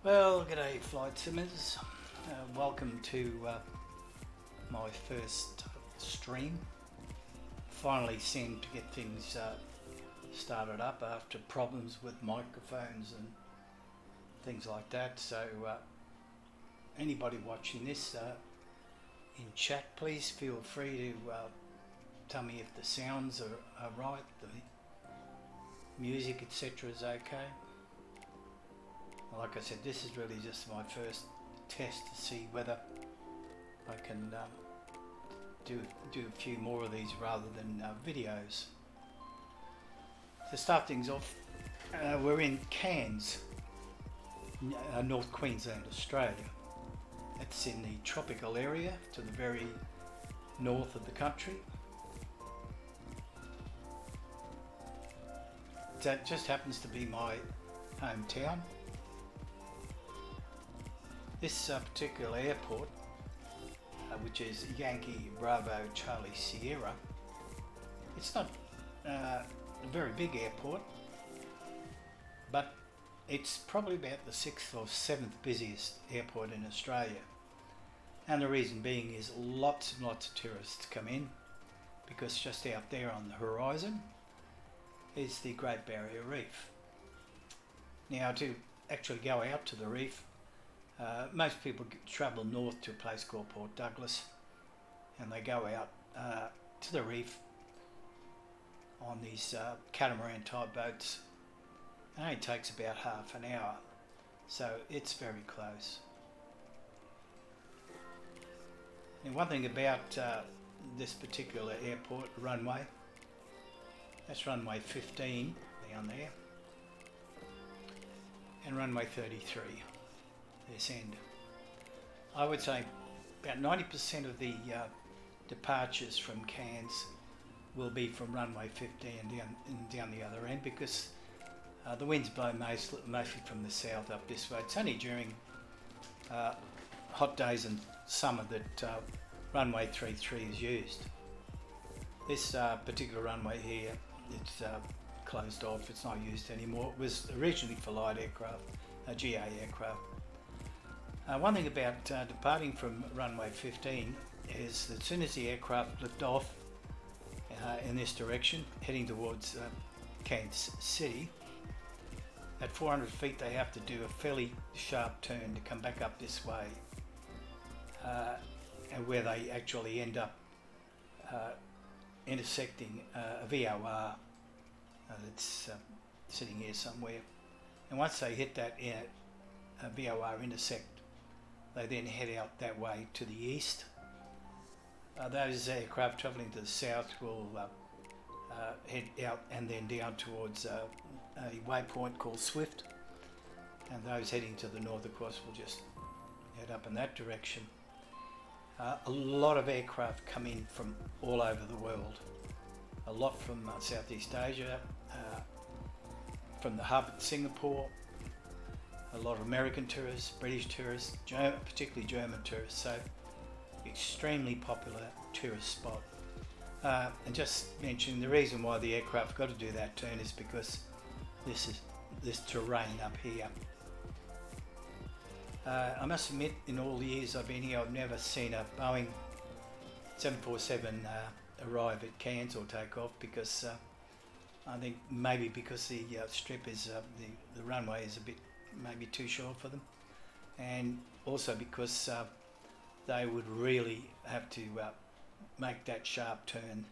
Well, g'day flight simmers. Welcome to my first stream. Finally seemed to get things started up after problems with microphones and things like that. So anybody watching this in chat, please feel free to tell me if the sounds are right, the music etc. is okay. Like I said, this is really just my first test to see whether I can do a few more of these rather than videos. To start things off, we're in Cairns, North Queensland, Australia. It's in the tropical area to the very north of the country. That just happens to be my hometown. This particular airport, which is Yankee Bravo Charlie Sierra, it's not a very big airport, but it's probably about the 6th or 7th busiest airport in Australia. And the reason being is lots and lots of tourists come in, because just out there on the horizon is the Great Barrier Reef. Now, to actually go out to the reef, most people travel north to a place called Port Douglas, and they go out to the reef on these catamaran type boats. It only takes about half an hour, so it's very close. And one thing about this particular airport runway, that's runway 15 down there, and runway 33. This end. I would say about 90% of the departures from Cairns will be from runway 15 and down the other end, because the winds blow mostly from the south up this way. It's only during hot days and summer that runway 33 is used. This particular runway here, it's closed off, it's not used anymore. It was originally for light aircraft, GA aircraft. One thing about departing from runway 15 is that as soon as the aircraft lift off in this direction, heading towards Cairns City, at 400 feet they have to do a fairly sharp turn to come back up this way, and where they actually end up intersecting a VOR that's sitting here somewhere. And once they hit that VOR intersect, they then head out that way to the east. Those aircraft travelling to the south will head out and then down towards a waypoint called Swift, and those heading to the north, of course, will just head up in that direction. A lot of aircraft come in from all over the world, a lot from Southeast Asia, from the hub at Singapore, a lot of American tourists, British tourists, particularly German tourists, so extremely popular tourist spot. And just mentioning, the reason why the aircraft got to do that turn is because this terrain up here. I must admit, in all the years I've been here, I've never seen a Boeing 747 arrive at Cairns or take off, because I think maybe because the strip is, the runway is a bit maybe too short for them, and also because they would really have to make that sharp turn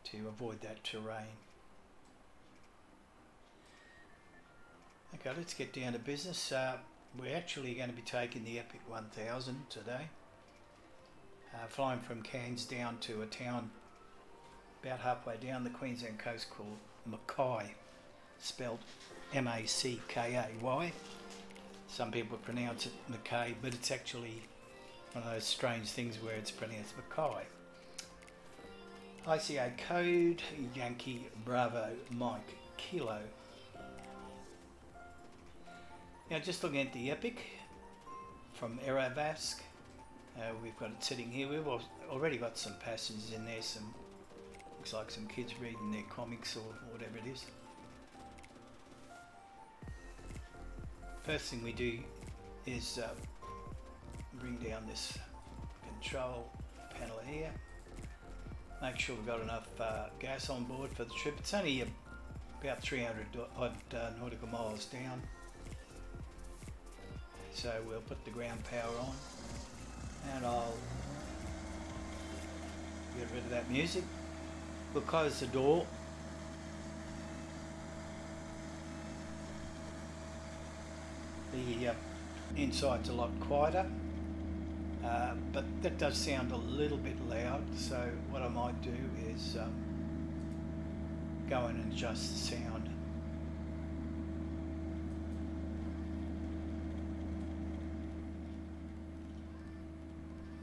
to avoid that terrain. Okay, let's get down to business. We're actually going to be taking the Epic 1000 today, flying from Cairns down to a town about halfway down the Queensland coast called Mackay, spelled M-A-C-K-A-Y. Some people pronounce it Mackay, but it's actually one of those strange things where it's pronounced Mackay. ICA code Yankee Bravo Mike Kilo. Now, just looking at the Epic from Aerobask, we've got it sitting here. We've already got some passengers in there, looks like some kids reading their comics or whatever it is. First thing we do is bring down this control panel here. Make sure we've got enough gas on board for the trip. It's only about 300 odd nautical miles down. So we'll put the ground power on and I'll get rid of that music. We'll close the door. The inside's a lot quieter, but that does sound a little bit loud, so what I might do is go in and adjust the sound.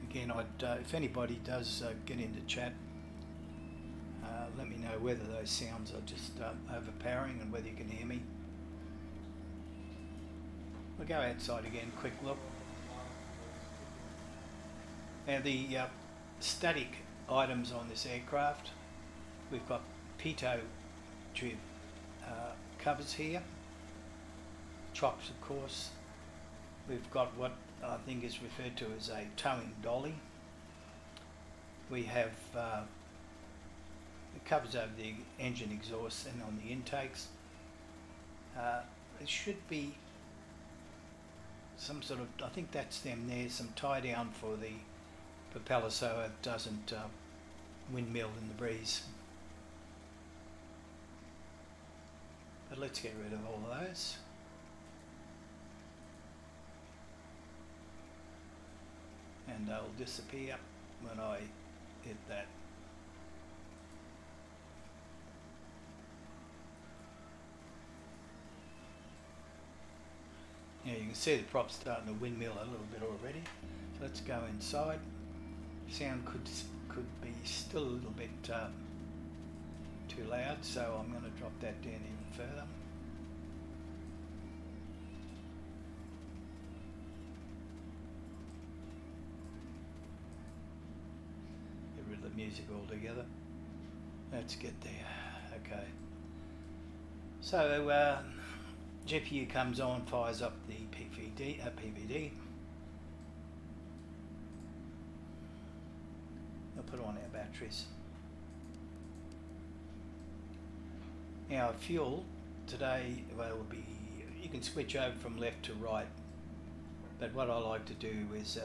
Again, if anybody does get into chat, let me know whether those sounds are just overpowering and whether you can hear me. We'll go outside again, quick look. Now the static items on this aircraft, we've got pitot jib covers here, chops of course. We've got what I think is referred to as a towing dolly. We have it covers over the engine exhaust and on the intakes. It should be some sort of, I think that's them there, some tie down for the propeller so it doesn't windmill in the breeze. But let's get rid of all of those. And they'll disappear when I hit that. Yeah, you can see the prop's starting to windmill a little bit already. So let's go inside. Sound could be still a little bit too loud, so I'm going to drop that down even further. Get rid of the music altogether. Let's get there. Okay. So GPU comes on, fires up the PVD. We'll put on our batteries. Now fuel today, well, will be, you can switch over from left to right, but what I like to do is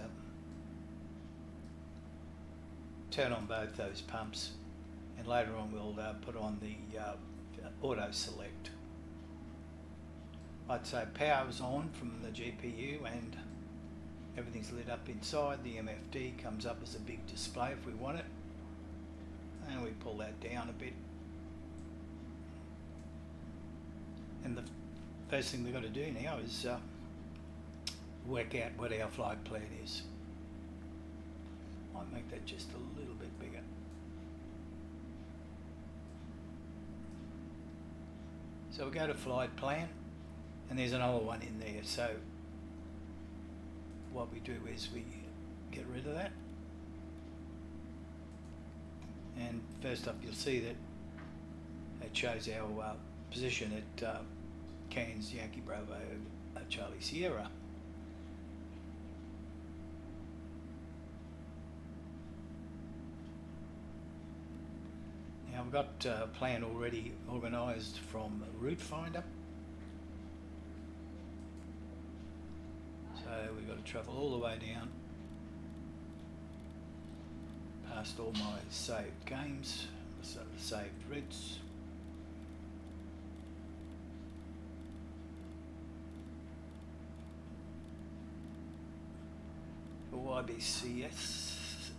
turn on both those pumps, and later on we'll put on the auto select. I'd say power's on from the GPU and everything's lit up inside. The MFD comes up as a big display if we want it, and we pull that down a bit. And the first thing we've got to do now is work out what our flight plan is. Might make that just a little bit bigger. So we go to flight plan, and there's another one in there. So what we do is we get rid of that. And first up you'll see that it shows our position at Cairns Yankee Bravo Charlie Sierra. Now I've got a plan already organised from Route Finder. So we've got to travel all the way down past all my saved games, so saved routes. For YBCS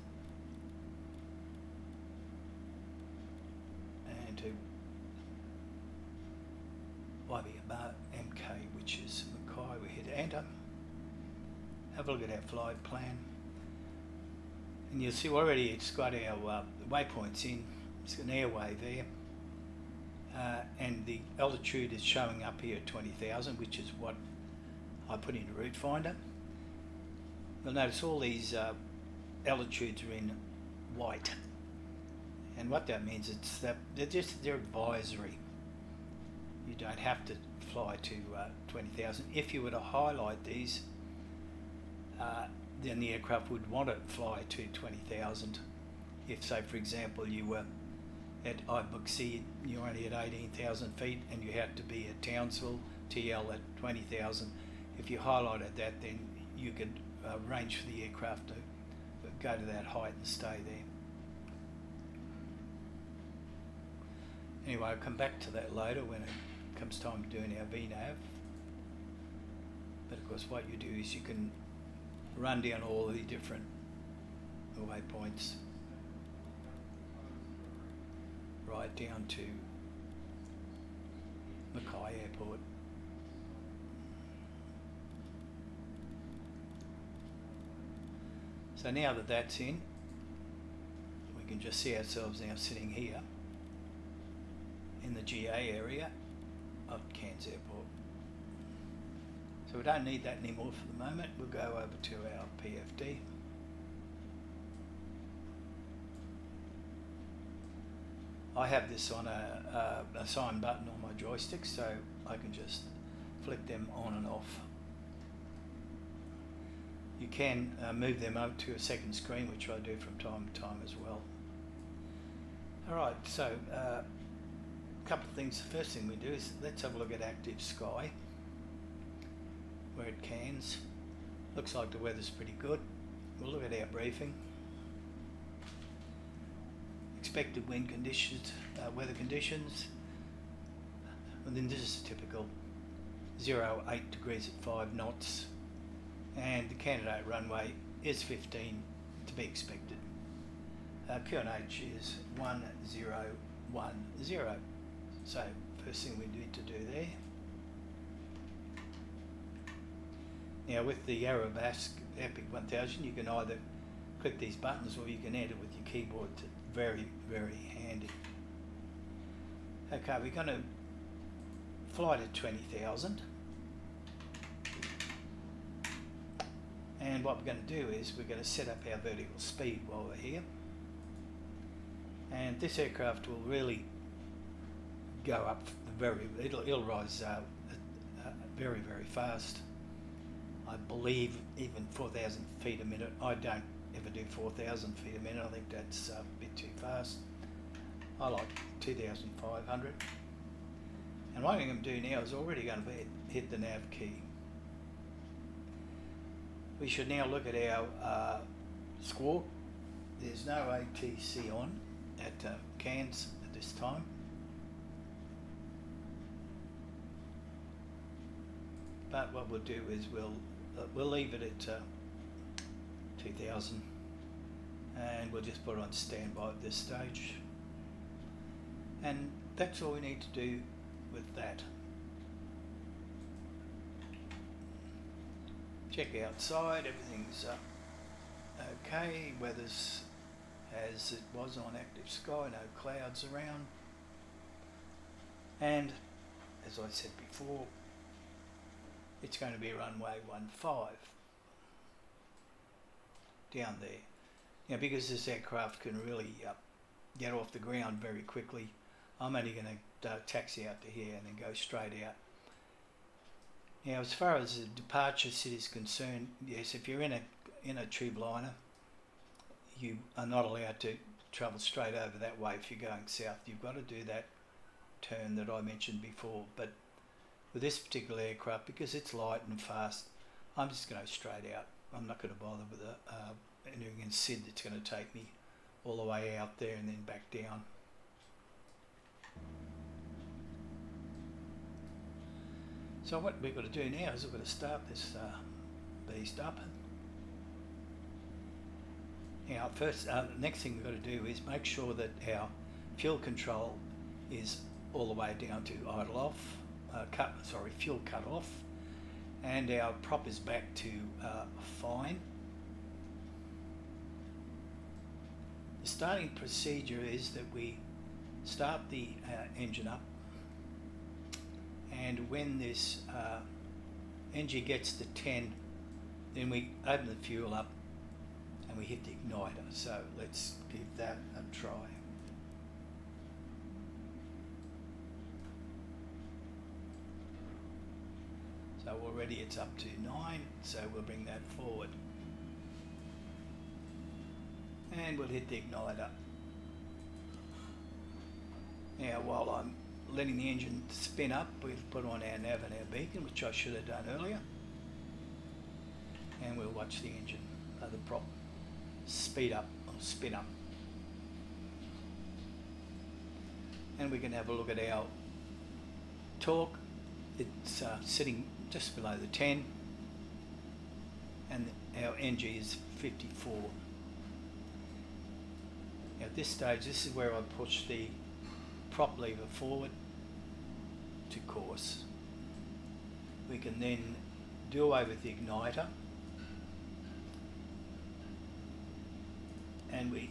and to YBMK, which is Mackay. We hit enter. Have a look at our flight plan, and you'll see already it's got our waypoints in. It's an airway there, and the altitude is showing up here at 20,000, which is what I put into Route Finder. You'll notice all these altitudes are in white, and what that means is that they're advisory. You don't have to fly to 20,000. If you were to highlight these, then the aircraft would want to fly to 20,000. If, say, for example, you were at YBCS, you're only at 18,000 feet and you had to be at Townsville, TL at 20,000. If you highlighted that, then you could arrange for the aircraft to go to that height and stay there. Anyway, I'll come back to that later when it comes time doing our VNAV. But of course what you do is you can run down all the different waypoints right down to Mackay Airport. So now that that's in, we can just see ourselves now sitting here in the GA area of Cairns Airport. So we don't need that anymore for the moment. We'll go over to our PFD. I have this on a assign button on my joystick, so I can just flick them on and off. You can move them up to a second screen, which I do from time to time as well. Alright, so a couple of things. The first thing we do is let's have a look at active sky. We're at Cairns. Looks like the weather's pretty good. We'll look at our briefing. Expected wind conditions, weather conditions. And then this is typical 0-8 degrees at 5 knots. And the candidate runway is 15 to be expected. QNH is 1010. So first thing we need to do there. Now with the Aerobask Epic 1000, you can either click these buttons or you can enter with your keyboard. It's very, very handy. Okay, we're going to fly to 20,000. And what we're going to do is we're going to set up our vertical speed while we're here. And this aircraft will really go up it'll rise very, very fast. I believe even 4,000 feet a minute. I don't ever do 4,000 feet a minute. I think that's a bit too fast. I like 2,500. And what I'm going to do now is already going to hit the nav key. We should now look at our squawk. There's no ATC on at Cairns at this time. But what we'll do is we'll leave it at 2,000 and we'll just put it on standby at this stage. And that's all we need to do with that. Check outside, everything's okay, weather's as it was on active sky, no clouds around. And as I said before, it's going to be runway 15 down there. Now because this aircraft can really get off the ground very quickly, I'm only going to taxi out to here and then go straight out. Now as far as the departure sit is concerned, yes, if you're in a tube liner, you are not allowed to travel straight over that way if you're going south. You've got to do that turn that I mentioned before. But with this particular aircraft, because it's light and fast, I'm just going to go straight out. I'm not going to bother with anything in SID that's going to take me all the way out there and then back down. So what we've got to do now is we've got to start this beast up. Now first, the next thing we've got to do is make sure that our fuel control is all the way down to idle off, fuel cut off, and our prop is back to fine. The starting procedure is that we start the engine up, and when this NG gets to 10, then we open the fuel up and we hit the igniter. So let's give that a try. So already it's up to 9, so we'll bring that forward. and we'll hit the igniter. Now while I'm letting the engine spin up, we'll put on our nav and our beacon, which I should have done earlier, and we'll watch the engine, the prop, speed up or spin up. And we can have a look at our torque. It's sitting just below the 10, and our NG is 54. Now at this stage, this is where I push the prop lever forward to course. We can then do away with the igniter, and we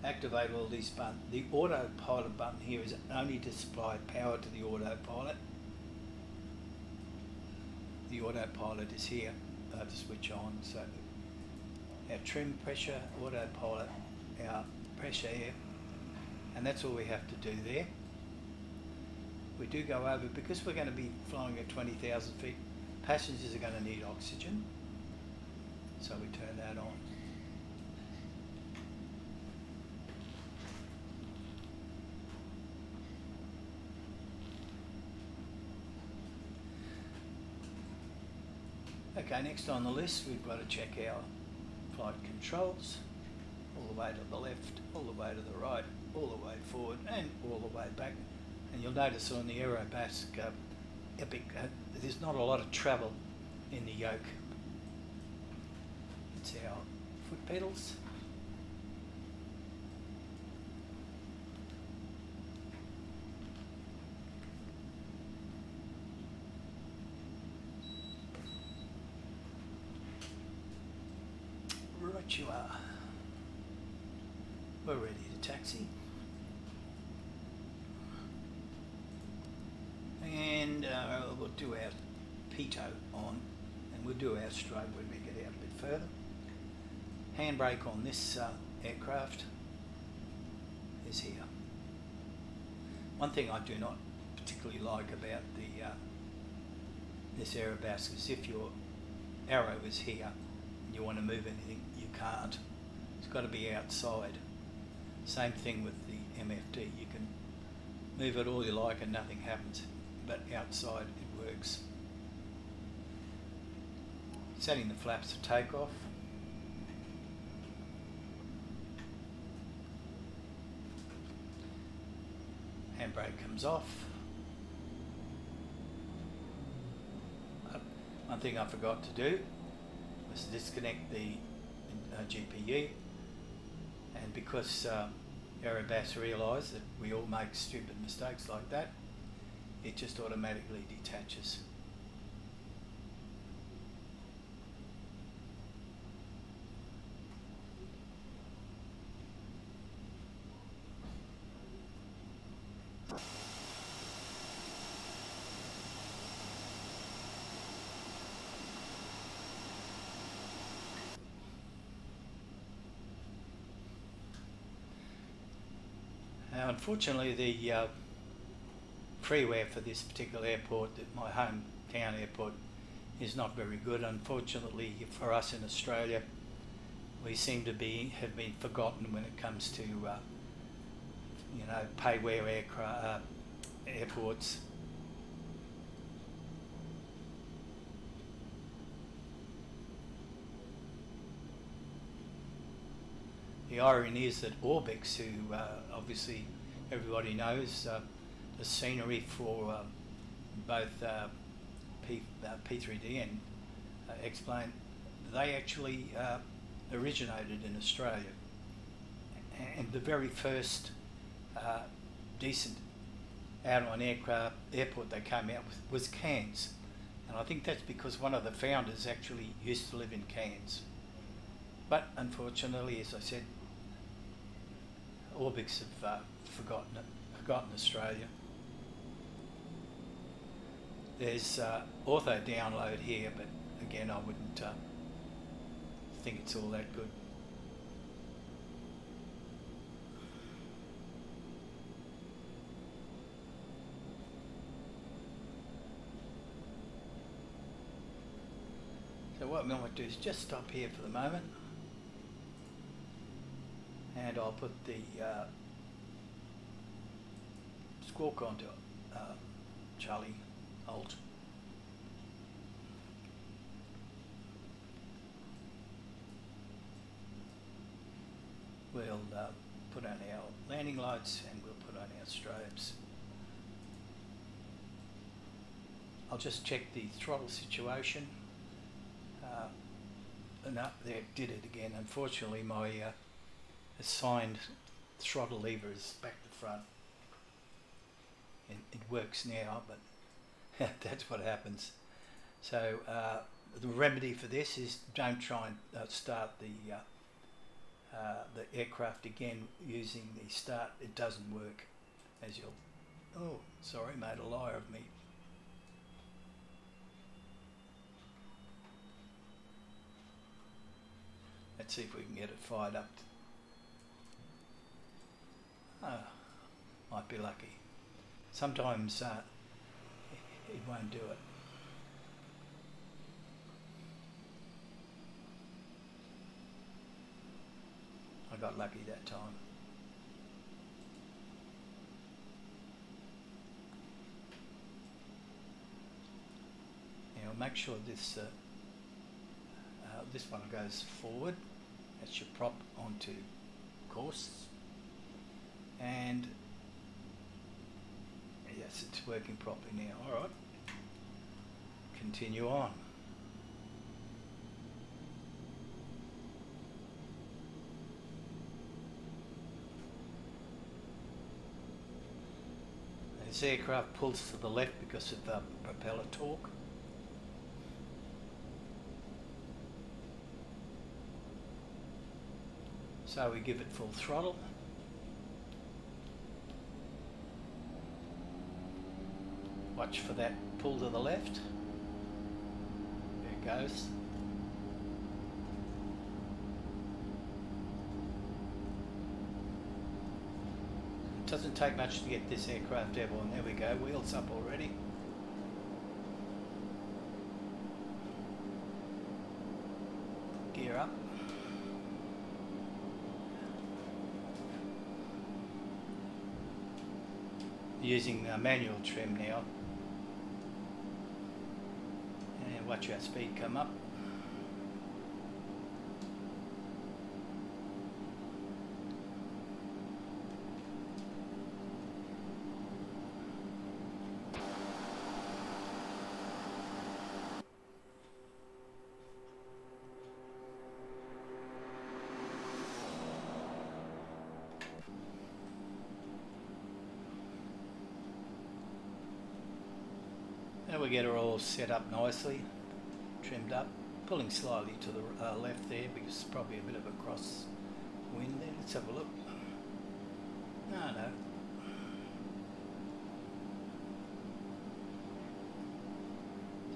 activate all these buttons. The autopilot button here is only to supply power to the autopilot. The autopilot is here to switch on. So our trim pressure, autopilot, our pressure air, and that's all we have to do there. We do go over, because we're going to be flying at 20,000 feet, passengers are going to need oxygen, so we turn that on. Okay, next on the list we've got to check our flight controls, all the way to the left, all the way to the right, all the way forward and all the way back. And you'll notice on the Aerobask Epic there's not a lot of travel in the yoke. It's our foot pedals. Right you are. We're ready to taxi. And we'll do our pitot on, and we'll do our stroke when we get out a bit further. Handbrake on this aircraft is here. One thing I do not particularly like about the this Aerobask is if your arrow is here and you want to move anything, you can't. It's got to be outside. Same thing with the MFD. You can move it all you like and nothing happens, but outside it works. Setting the flaps for takeoff. Handbrake comes off. One thing I forgot to do was disconnect the GPU, and because Aerobask realised that we all make stupid mistakes like that, it just automatically detaches. Now, unfortunately, the freeware for this particular airport, my hometown airport, is not very good. Unfortunately for us in Australia, we seem to have been forgotten when it comes to payware airports. The irony is that Orbix, who obviously everybody knows, the scenery for both P3D and X-Plane, they actually originated in Australia. And the very first decent out-on airport they came out with was Cairns. And I think that's because one of the founders actually used to live in Cairns. But unfortunately, as I said, Orbix have forgotten Australia. There's auto download here, but again, I wouldn't think it's all that good. So what we might do is just stop here for the moment. and I'll put the squawk onto Charlie Alt. We'll put on our landing lights and we'll put on our strobes. I'll just check the throttle situation. No, there, it did it again. Unfortunately, my assigned throttle lever is back to front. It works now, but that's what happens. So the remedy for this is don't try and start the aircraft again using the start. It doesn't work, as you'll... Oh, sorry, made a liar of me. Let's see if we can get it fired up. Might be lucky. Sometimes it won't do it. I got lucky that time. Now make sure this this one goes forward. That's your prop onto course. And yes, it's working properly now. All right. Continue on. This aircraft pulls to the left because of propeller torque. So we give it full throttle. Watch for that pull to the left. There it goes. It doesn't take much to get this aircraft airborne. There we go, wheels up already. Gear up. Using manual trim now. And watch our speed come up. Now we get her all set up nicely, trimmed up, pulling slightly to the left there because it's probably a bit of a cross wind there. Let's have a look. No.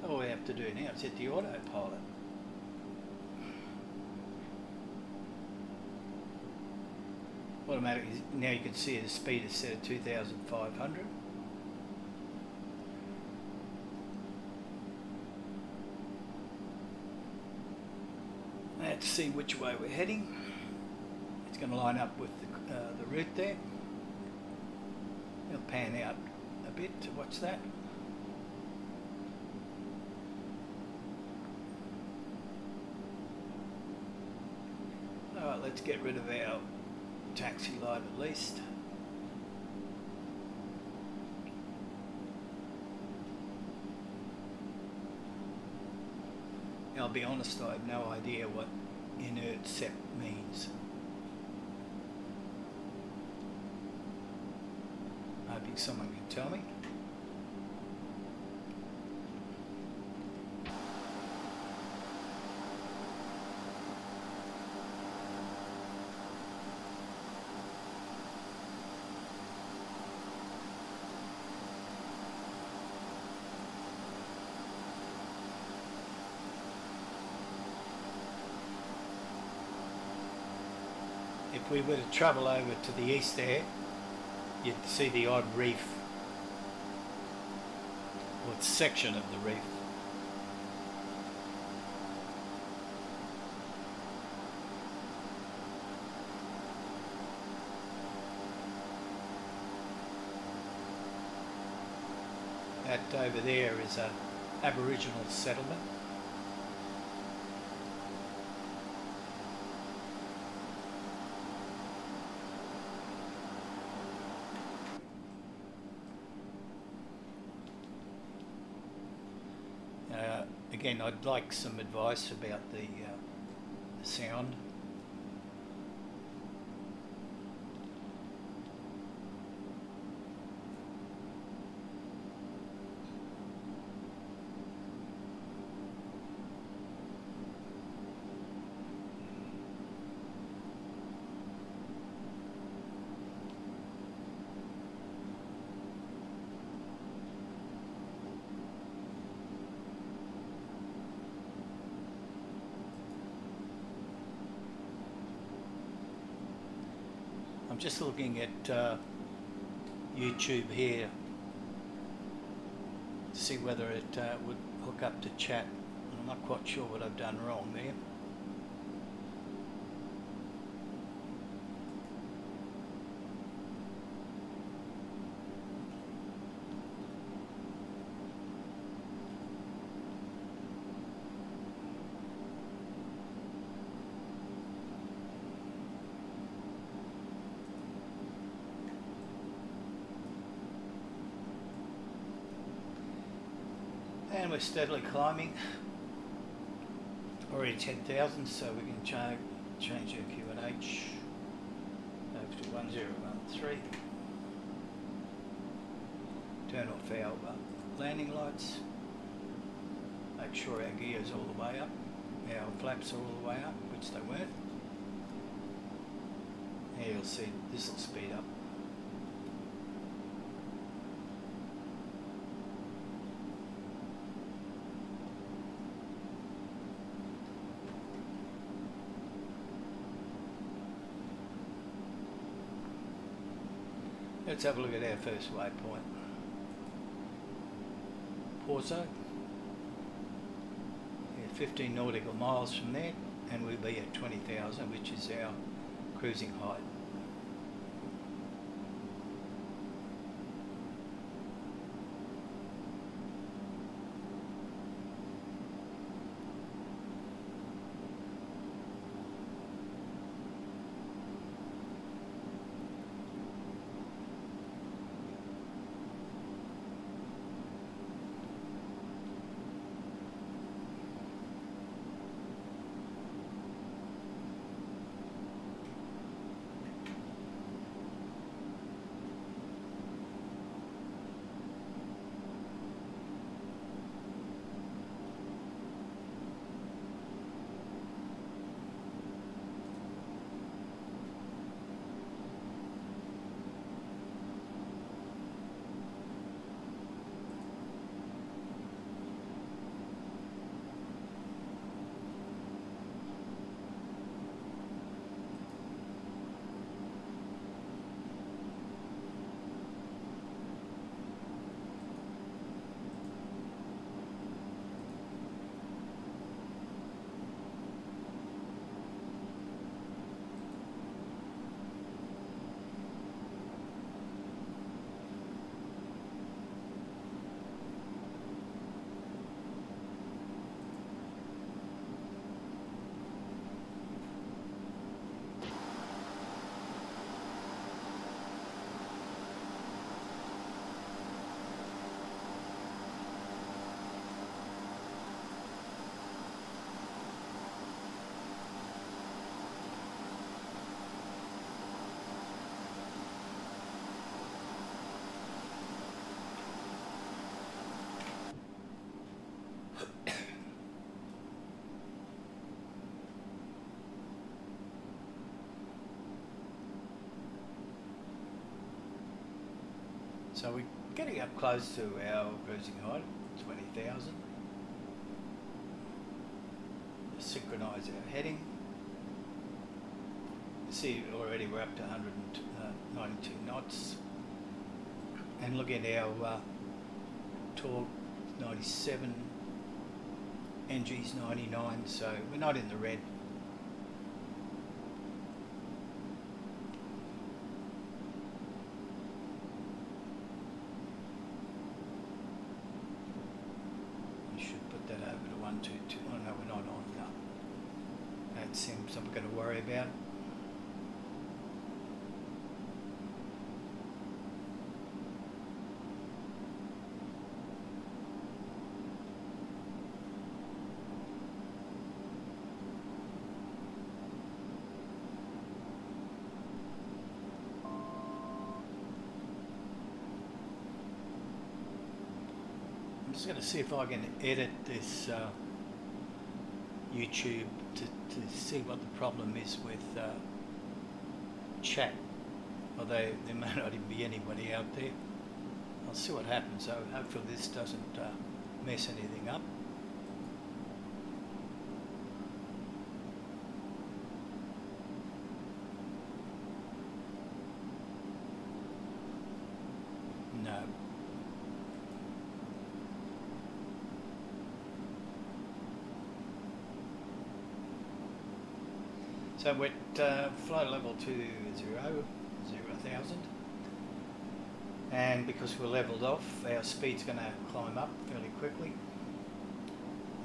So all we have to do now is hit the autopilot. Automatically, now you can see the speed is set at 2,500. Let's see which way we're heading. It's going to line up with the route there. It'll pan out a bit to watch that. Alright, let's get rid of our taxi light at least. I'll be honest, I have no idea what inert sep means. Hoping someone can tell me. If we were to travel over to the east there, you'd see the odd reef, or section of the reef. That over there is a Aboriginal settlement. Again, I'd like some advice about the sound. I'm just looking at YouTube here to see whether it would hook up to chat. I'm not quite sure what I've done wrong there. And we're steadily climbing. Already 10,000, so we can change our QNH over to 1013. Turn off our landing lights. Make sure our gear's all the way up. Our flaps are all the way up, which they weren't. Now you'll see this will speed up. Let's have a look at our first waypoint. Porzo. Yeah, 15 nautical miles from there, and we'll be at 20,000, which is our cruising height. So we're getting up close to our cruising height, 20,000. Synchronise our heading. You see already we're up to 192 knots. And look at our torque, 97, NG's 99, so we're not in the red. I'm going to worry about. I'm just going to see if I can edit this YouTube to see what the problem is with chat. Although there may not even be anybody out there. I'll see what happens though. Hopefully this doesn't mess anything up. No. So we're at flight level 0,000, and because we're leveled off, our speed's going to climb up fairly quickly,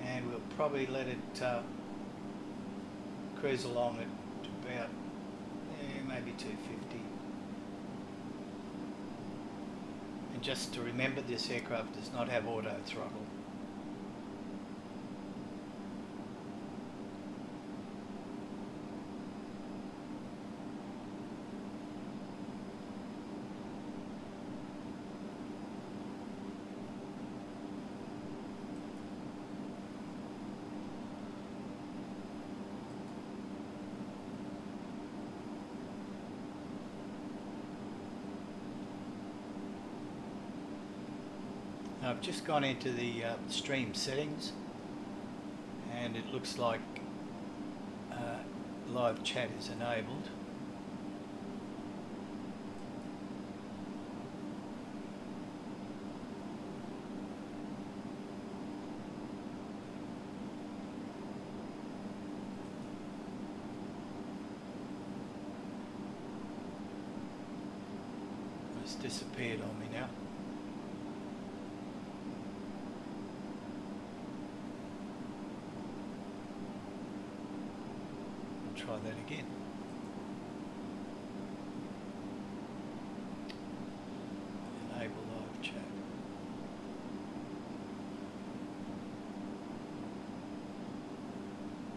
and we'll probably let it cruise along at about maybe 250. And just to remember, this aircraft does not have auto throttle. I've just gone into the stream settings, and it looks like live chat is enabled. It's disappeared on me now. Try that again. Enable live chat.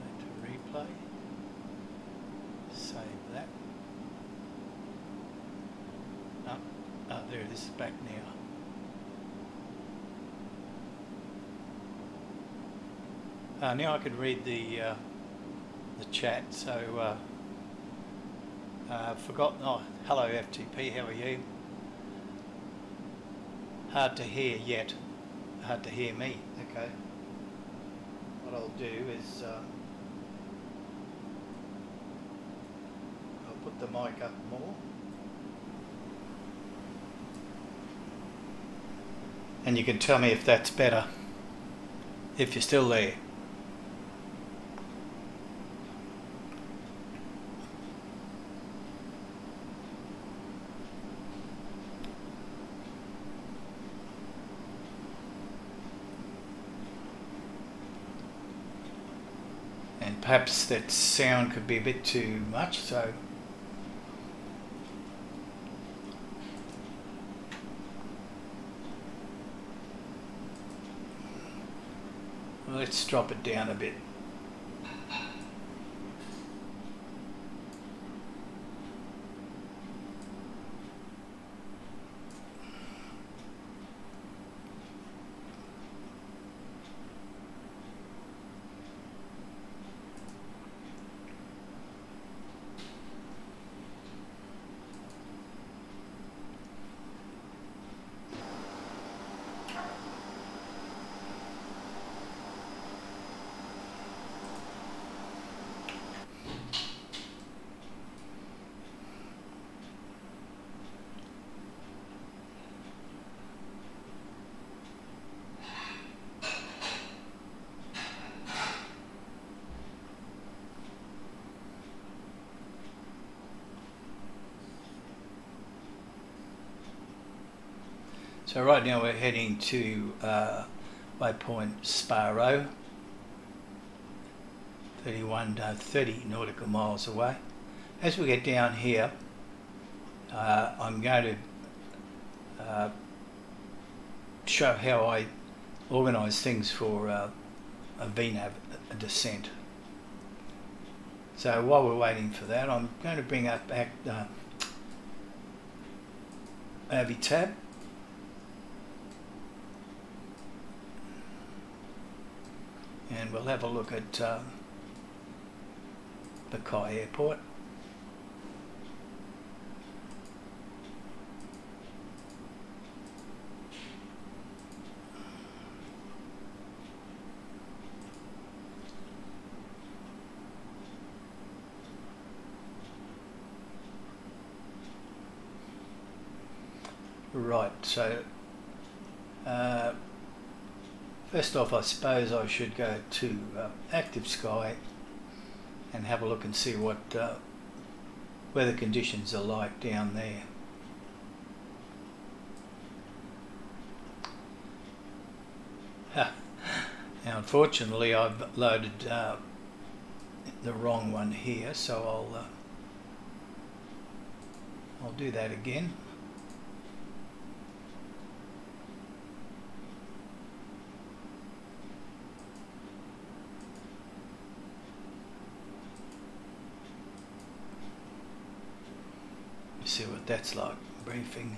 Go to replay. Save that. Oh, there it is, back now. Now I can read the chat, so forgotten. Oh, hello FTP, how are you? Hard to hear yet. Hard to hear me. Okay. What I'll do is I'll put the mic up more, and you can tell me if that's better, if you're still there. Perhaps that sound could be a bit too much, so let's drop it down a bit. So right now we're heading to waypoint Sparrow. 30 nautical miles away. As we get down here, I'm going to show how I organise things for a VNAV descent. So while we're waiting for that, I'm going to bring up back AV tab. And we'll have a look at Mackay Airport. Right, so first off, I suppose I should go to Active Sky and have a look and see what weather conditions are like down there. Now, unfortunately, I've loaded the wrong one here, so I'll do that again. See what that's like. Briefing.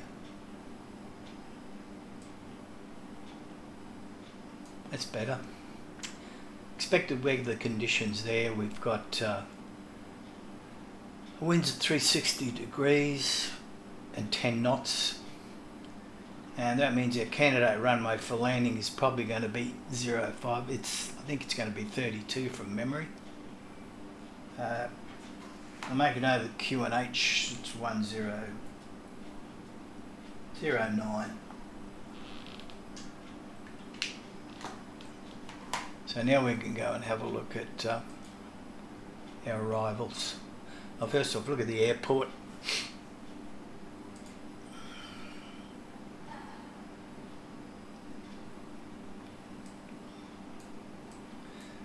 That's better. Expected weather conditions there. We've got winds at 360 degrees and 10 knots. And that means our candidate runway for landing is probably going to be 05. I think it's going to be 32 from memory. I'll make a note of QNH, it's 1009. So now we can go and have a look at our arrivals. Well, first off, look at the airport.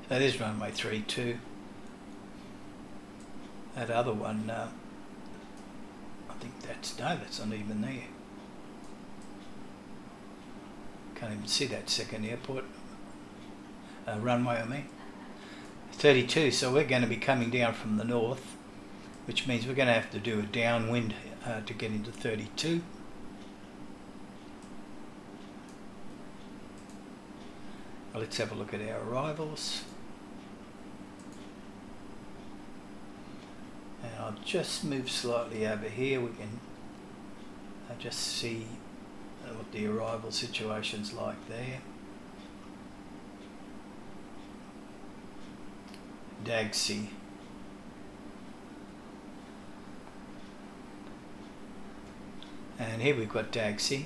So there's runway 32. That other one, I think that's not even there. Can't even see that second airport. Runway, I mean. 32, so we're going to be coming down from the north, which means we're going to have to do a downwind to get into 32. Well, let's have a look at our arrivals. I'll just move slightly over here. We can just see what the arrival situation's like there. Dagsy. And here we've got Dagsy.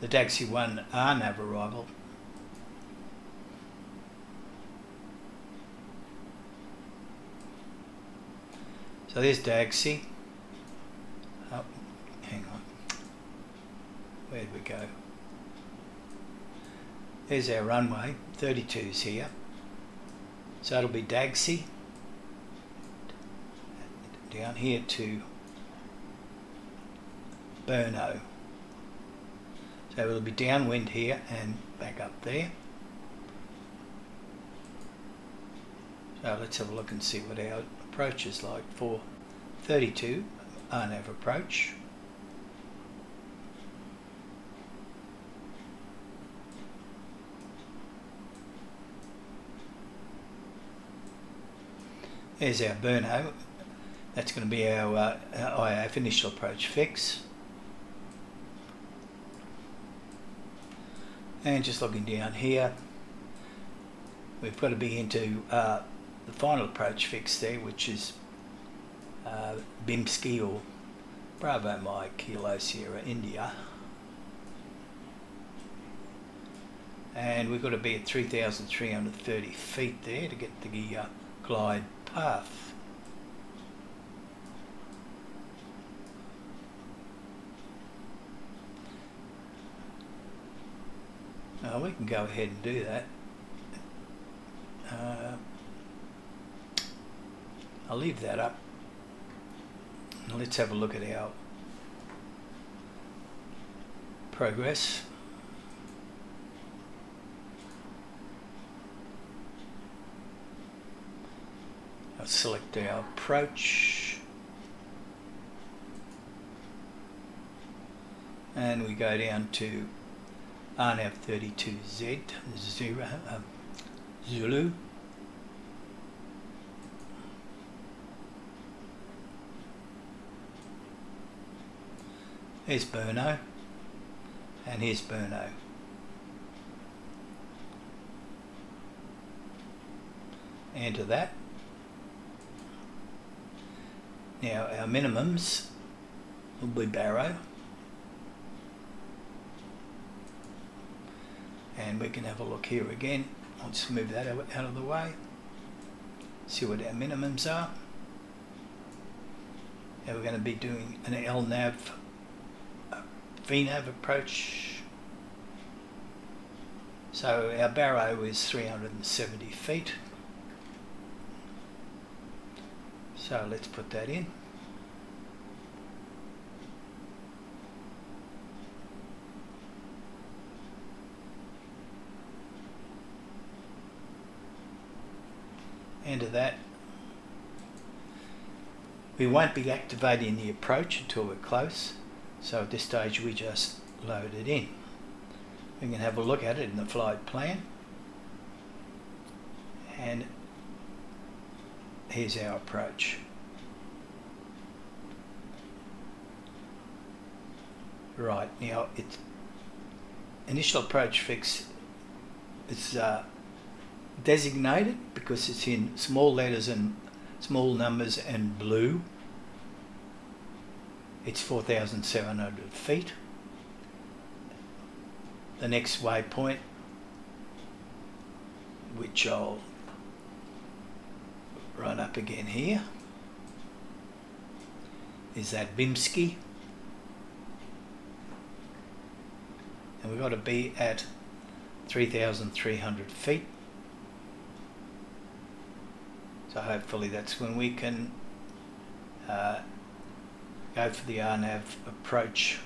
The Dagsy 1 RNAV arrival. So there's Dagsy. Oh, hang on. Where'd we go? There's our runway. 32's here. So it'll be Dagsy. Down here to Brno. So it'll be downwind here and back up there. So let's have a look and see what our approach is like for 32 RNAV approach. There's our Brno. That's going to be our IAF initial approach fix. And just looking down here, we've got to be into the final approach fix there, which is Bimsky or Bravo Mike Kilo Sierra India. And we've got to be at 3,330 feet there to get the glide path. Now we can go ahead and do that. I'll leave that up. Now let's have a look at our progress. I'll select our approach. And we go down to RNAV 32Z, Zulu. Here's Burno, and here's Burno. Enter that. Now our minimums will be Barrow, and we can have a look here again. I'll just move that out of the way, see what our minimums are. Now we're going to be doing an LNAV VNAV approach. So our Barrow is 370 feet. So let's put that in. Enter that. We won't be activating the approach until we're close, so at this stage we just load it in. We can have a look at it in the flight plan, and here's our approach. Right, now it's initial approach fix. It's designated because it's in small letters and small numbers and blue. It's 4,700 feet. The next waypoint, which I'll run up again here, is that Bimsky, and we've got to be at 3,300 feet. So hopefully that's when we can go for the RNAV approach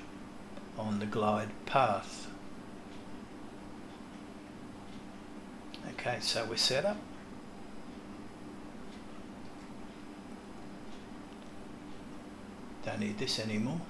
on the glide path. Okay, so we're set up. Don't need this anymore.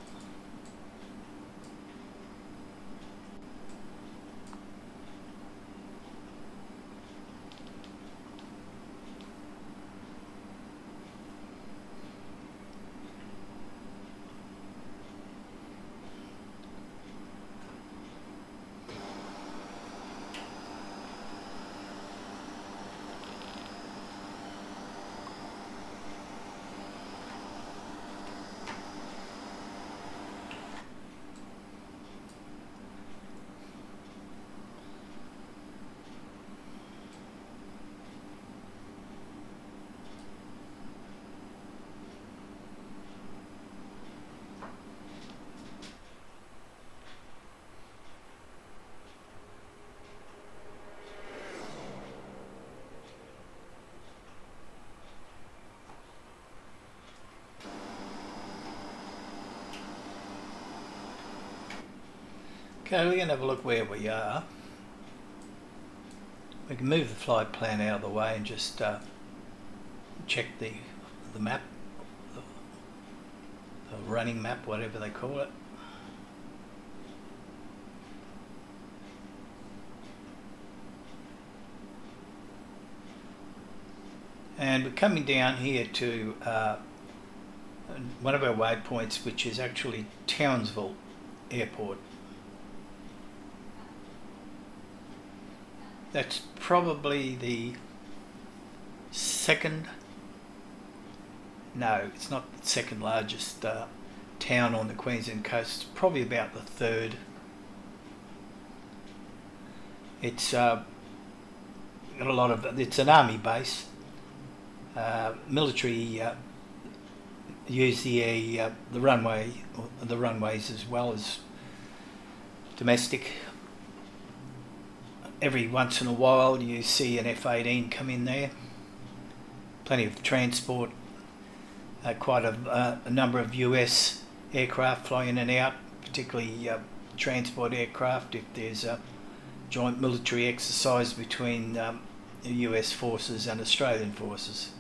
Okay, we're going to have a look where we are. We can move the flight plan out of the way and just check the map, the running map, whatever they call it. And we're coming down here to one of our waypoints, which is actually Townsville Airport. That's probably the second, no, it's not the second largest town on the Queensland coast, it's probably about the third. It's got a lot of, it's an army base. Military use the runway, or the runways, as well as domestic. Every once in a while you see an F-18 come in there. Plenty of transport quite a number of US aircraft fly in and out, particularly transport aircraft if there's a joint military exercise between the US forces and Australian forces.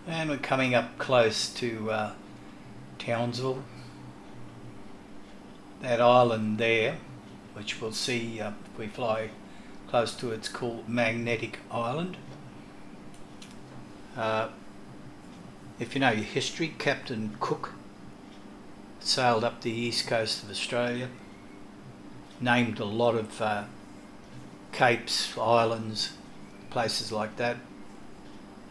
And we're coming up close to Townsville. That island there, which we'll see if we fly close to, it's called Magnetic Island. If you know your history, Captain Cook sailed up the east coast of Australia, named a lot of capes, islands, places like that,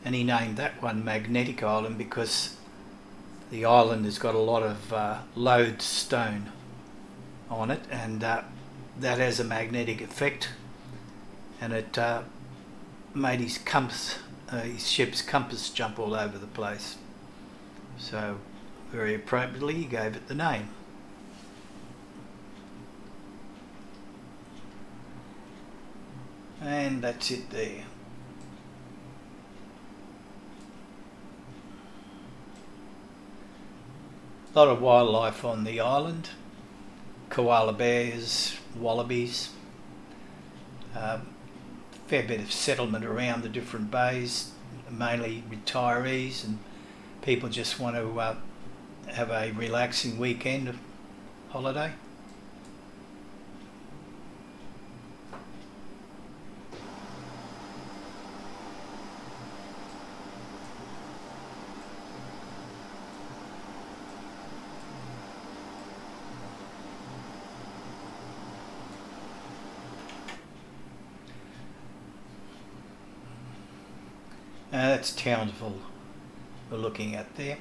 and he named that one Magnetic Island because the island has got a lot of lodestone on it, and that has a magnetic effect, and it made his ship's compass jump all over the place. So very appropriately he gave it the name. And that's it there. A lot of wildlife on the island, koala bears, wallabies, fair bit of settlement around the different bays, mainly retirees and people just want to have a relaxing weekend holiday. That's Townsville we're looking at there.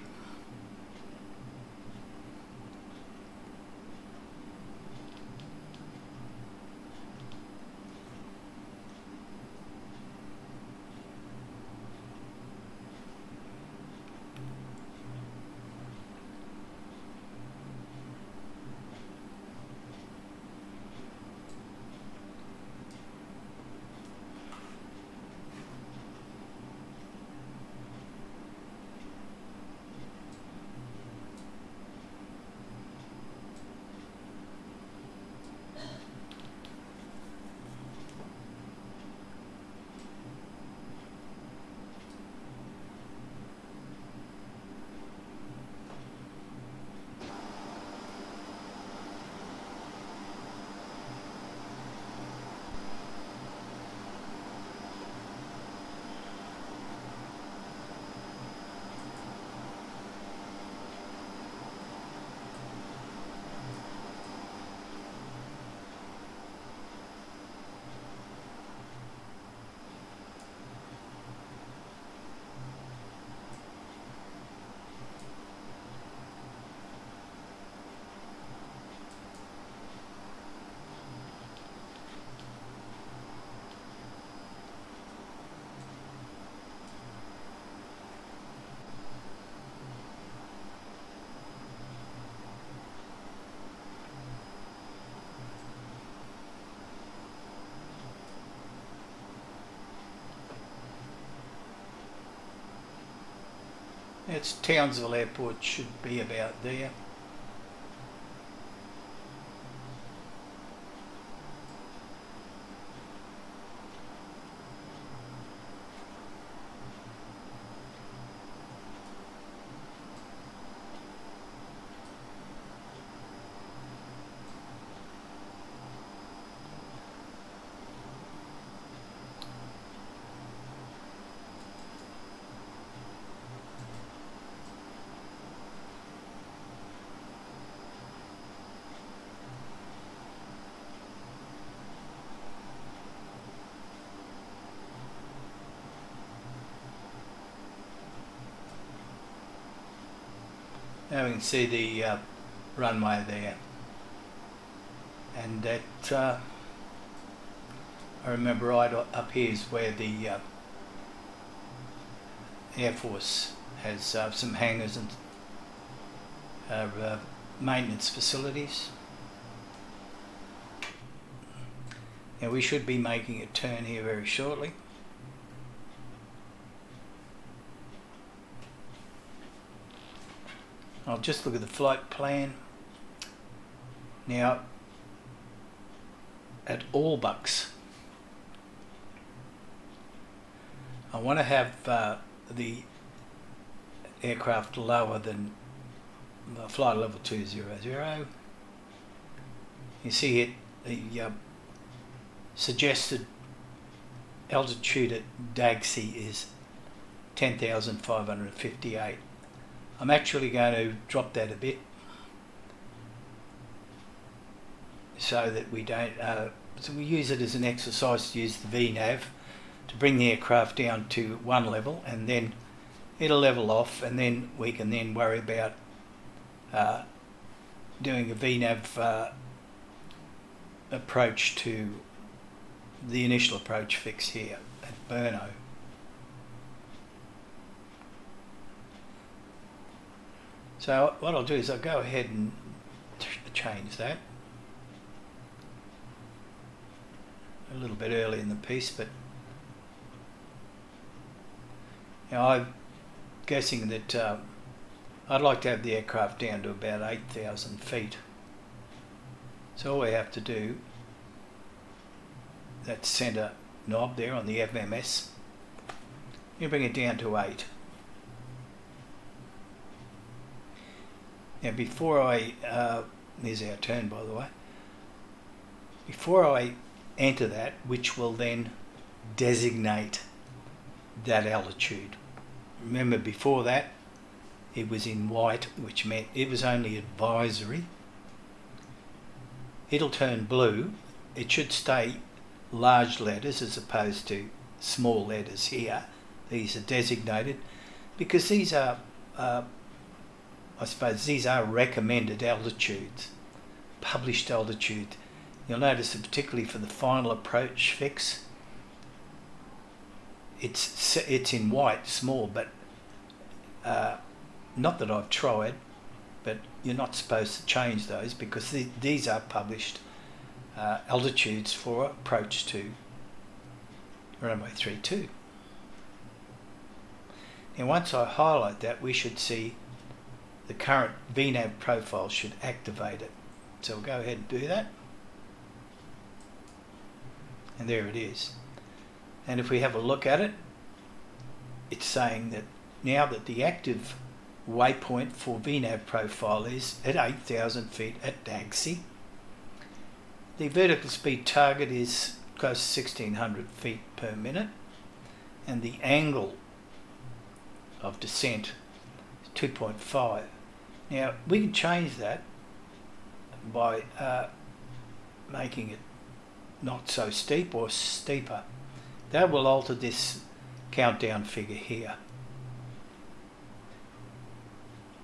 It's Townsville Airport, should be about there. Now we can see the runway there, and that I remember right up here is where the Air Force has some hangars and maintenance facilities. Now we should be making a turn here very shortly. I'll just look at the flight plan. Now, at Aerobask, I want to have the aircraft lower than flight level 200. You see it, the suggested altitude at Dagsy is 10,558. I'm actually going to drop that a bit so that we don't, so we use it as an exercise to use the VNAV to bring the aircraft down to one level, and then it'll level off, and then we can then worry about doing a VNAV approach to the initial approach fix here at Burno. So what I'll do is I'll go ahead and change that a little bit early in the piece, but now I'm guessing that I'd like to have the aircraft down to about 8,000 feet. So all we have to do, that centre knob there on the FMS, you bring it down to 8. Now before I, there's our turn by the way, before I enter that, which will then designate that altitude. Remember before that it was in white, which meant it was only advisory. It'll turn blue. It should stay large letters as opposed to small letters here. These are designated because these are, I suppose, these are recommended altitudes, published altitude. You'll notice that particularly for the final approach fix, it's in white, small, but not that I've tried, but you're not supposed to change those because these are published altitudes for approach to runway 32. Now once I highlight that, we should see the current VNAV profile should activate it. So we'll go ahead and do that. And there it is. And if we have a look at it, it's saying that now that the active waypoint for VNAV profile is at 8,000 feet at DAGC. The vertical speed target is close to 1,600 feet per minute, and the angle of descent is 2.5. Now we can change that by making it not so steep or steeper. That will alter this countdown figure here.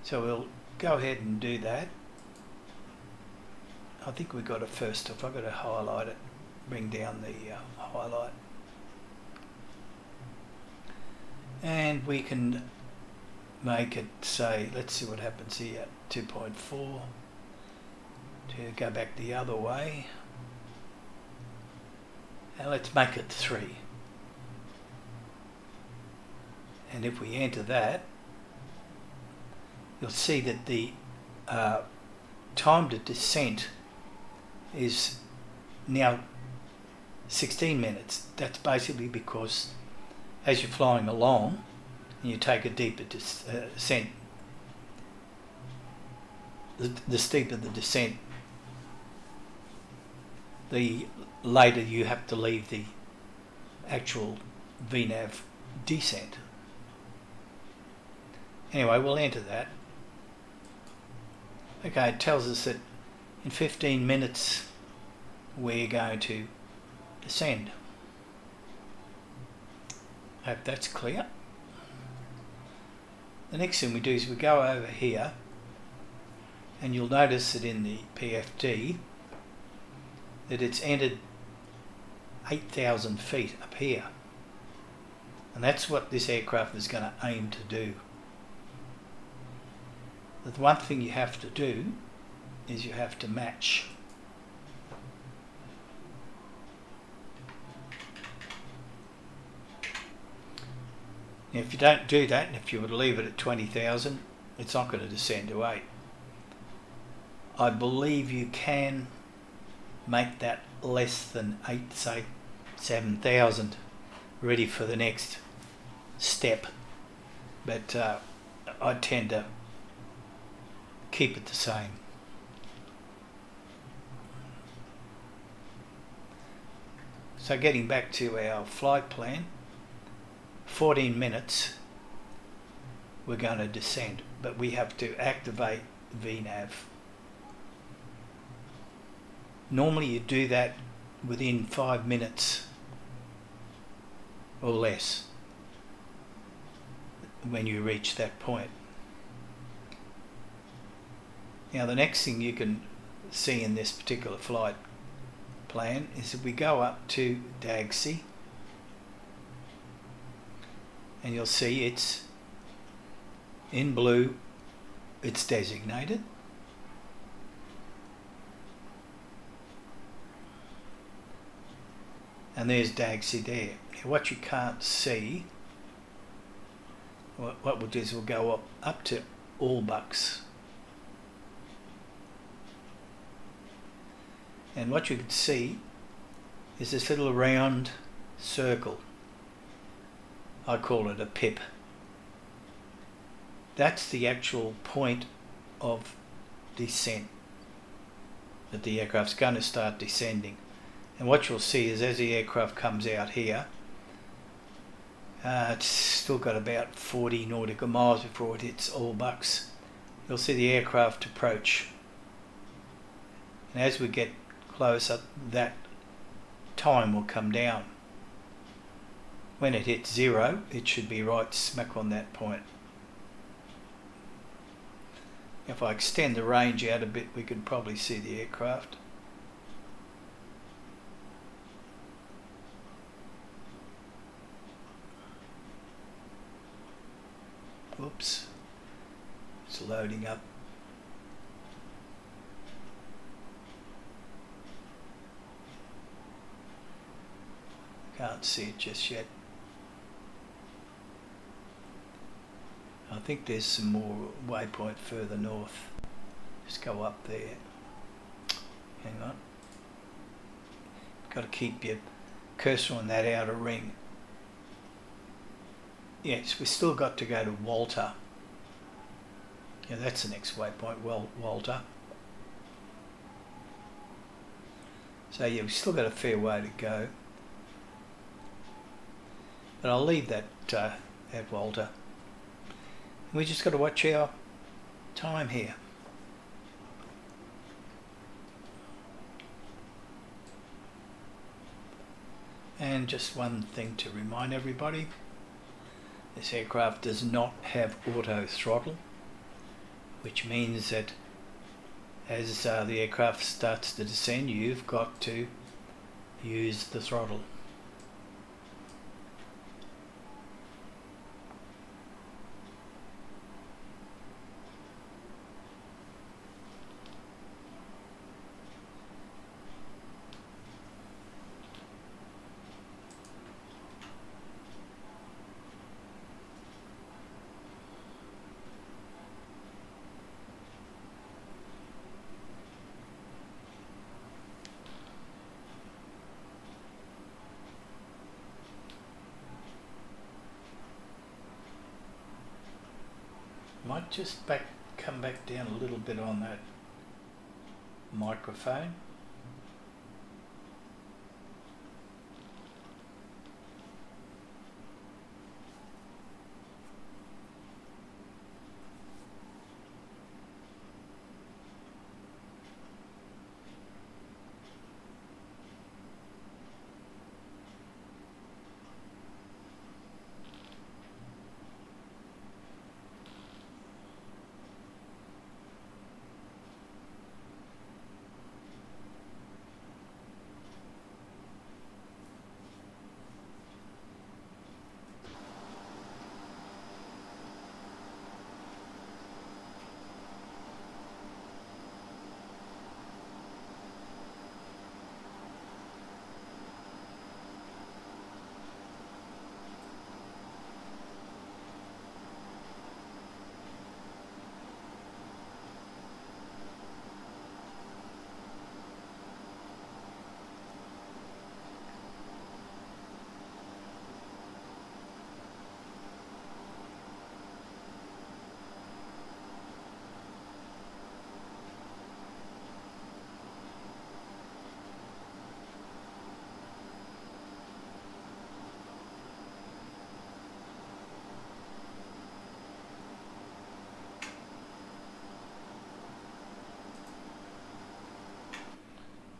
So we'll go ahead and do that. I think we've got to first off, I've got to highlight it, bring down the highlight. And we can make it say, let's see what happens here, 2.4, to go back the other way. And let's make it 3. And if we enter that, you'll see that the time to descent is now 16 minutes. That's basically because as you're flying along and you take a deeper descent, the steeper the descent, the later you have to leave the actual VNAV descent. Anyway, we'll enter that. Okay, it tells us that in 15 minutes we're going to descend. Hope that's clear. The next thing we do is we go over here, and you'll notice that in the PFD that it's entered 8,000 feet up here, and that's what this aircraft is going to aim to do. The one thing you have to do is you have to match. Now, if you don't do that, and if you were to leave it at 20,000, it's not going to descend to 8. I believe you can make that less than 8, say 7,000, ready for the next step. But I tend to keep it the same. So getting back to our flight plan, 14 minutes we're going to descend, but we have to activate VNAV. Normally you do that within 5 minutes or less when you reach that point. Now the next thing you can see in this particular flight plan is that we go up to DAGC, and you'll see it's in blue, it's designated. And there's DAGC there. Now what you can't see, what we'll do is we'll go up to all bucks. And what you can see is this little round circle. I call it a pip. That's the actual point of descent, that the aircraft's going to start descending. And what you'll see is as the aircraft comes out here, it's still got about 40 nautical miles before it hits all bucks. You'll see the aircraft approach. And as we get closer, that time will come down. When it hits 0, it should be right smack on that point. If I extend the range out a bit, we can probably see the aircraft. Oops, it's loading up. Can't see it just yet. I think there's some more waypoint further north. Just go up there. Hang on. Got to keep your cursor on that outer ring. Yes, we've still got to go to Walter. Yeah, that's the next waypoint, Walter. So yeah, we've still got a fair way to go. But I'll leave that at Walter. We just got to watch our time here. And just one thing to remind everybody. This aircraft does not have auto throttle, which means that as the aircraft starts to descend, you've got to use the throttle. Might just come back down a little bit on that microphone.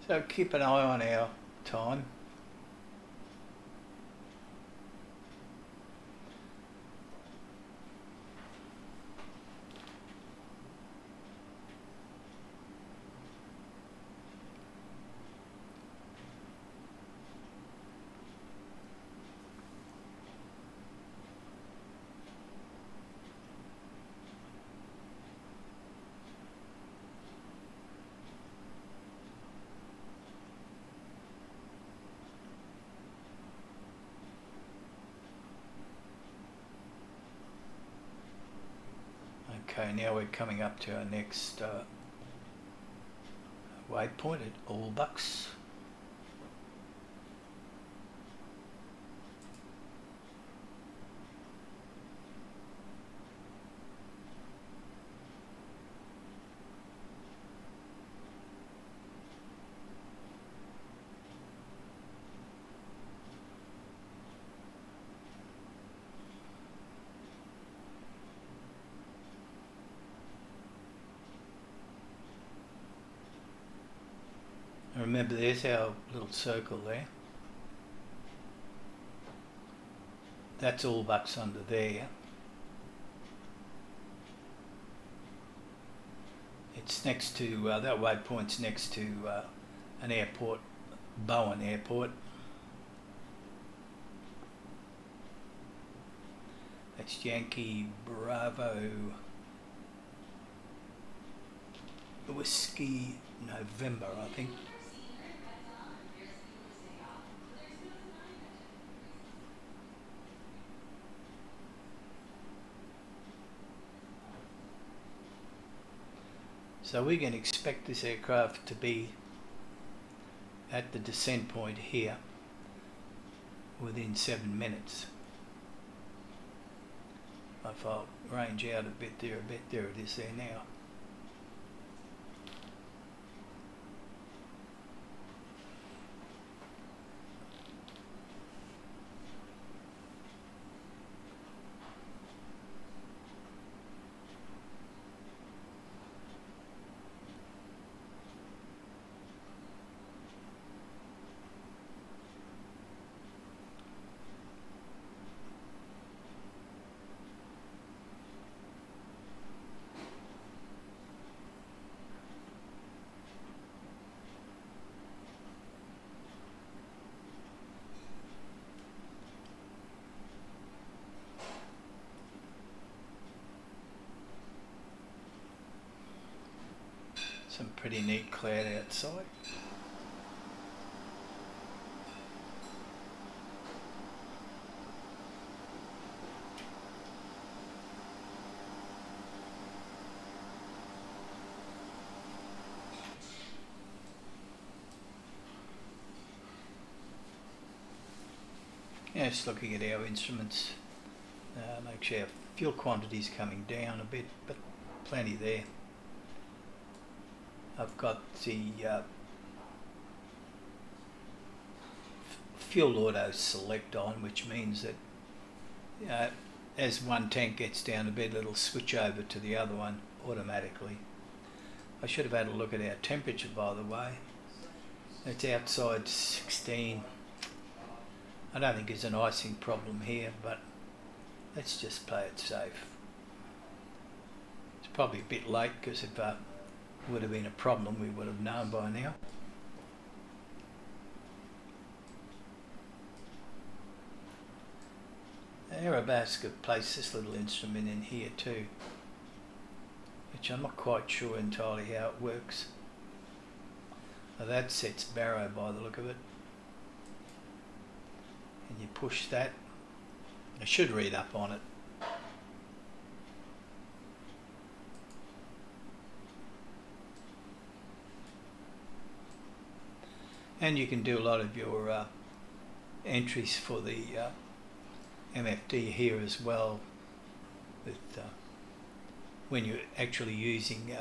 So keep an eye on our time. Okay, now we're coming up to our next waypoint at Aerobask. Remember, there's our little circle there. That's Aerobask under there. It's next to, that waypoint's next to an airport, Bowen Airport. That's Yankee Bravo Whiskey November, I think. So we can expect this aircraft to be at the descent point here within 7 minutes. If I'll range out a bit, there it is there now. Some pretty neat cloud outside. Yeah, just looking at our instruments, make sure our fuel quantity is coming down a bit, but plenty there. I've got the fuel auto select on, which means that as one tank gets down a bit, it'll switch over to the other one automatically. I should have had a look at our temperature, by the way. It's outside 16. I don't think there's an icing problem here, but let's just play it safe. It's probably a bit late, because if would have been a problem, we would have known by now. Aerobask have placed this little instrument in here too, which I'm not quite sure entirely how it works. Now that sets baro by the look of it. And you push that. I should read up on it. And you can do a lot of your entries for the MFD here as well, with when you're actually using,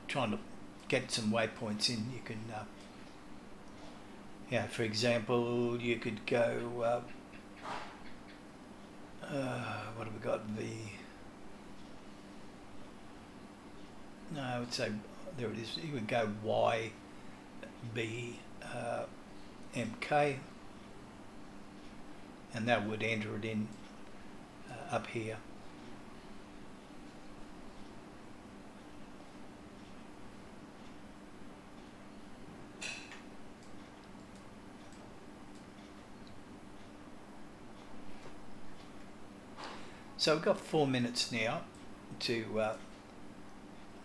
trying to get some waypoints in. You can, yeah, for example, you could go, what have we got, no, I would say, there it is, you would go YBMK, and that would enter it in up here. So we've got 4 minutes now to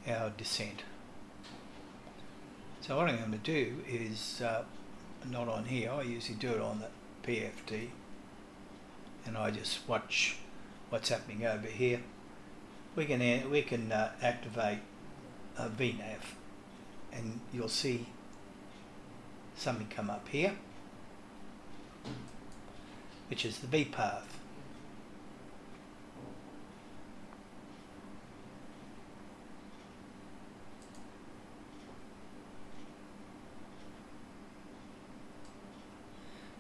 our descent. So what I'm going to do is, not on here, I usually do it on the PFD, and I just watch what's happening over here. we can activate a VNAV, and you'll see something come up here, which is the V path.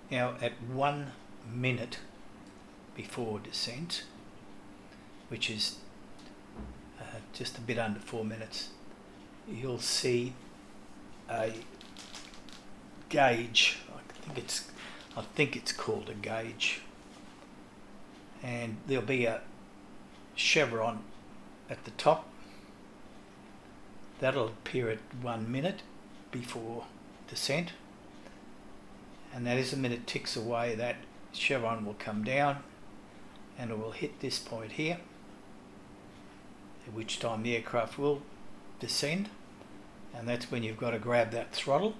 Now at 1 minute before descent, which is just a bit under 4 minutes, you'll see a gauge. I think it's called a gauge, and there'll be a chevron at the top. That'll appear at 1 minute before descent, and that as a minute ticks away, that chevron will come down and it will hit this point here, at which time the aircraft will descend, and that's when you've got to grab that throttle.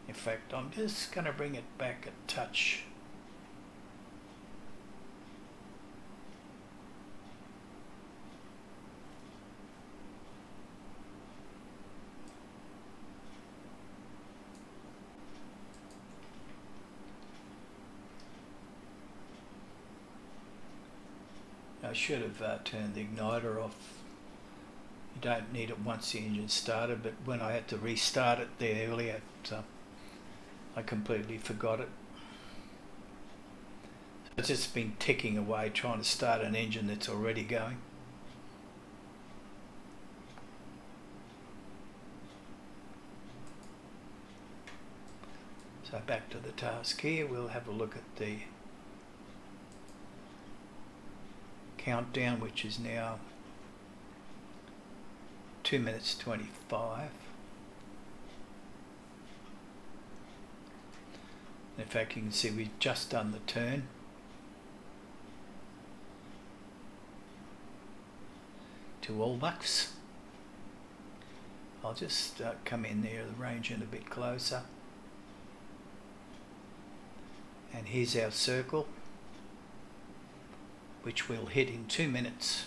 In fact, I'm just going to bring it back a touch. I should have turned the igniter off. You don't need it once the engine's started, but when I had to restart it there earlier, I completely forgot it. It's just been ticking away trying to start an engine that's already going. So back to the task here, we'll have a look at the countdown, which is now 2 minutes 25. In fact, you can see we've just done the turn. To all bucks. I'll just come in there, the range in a bit closer. And here's our circle, which we'll hit in 2 minutes.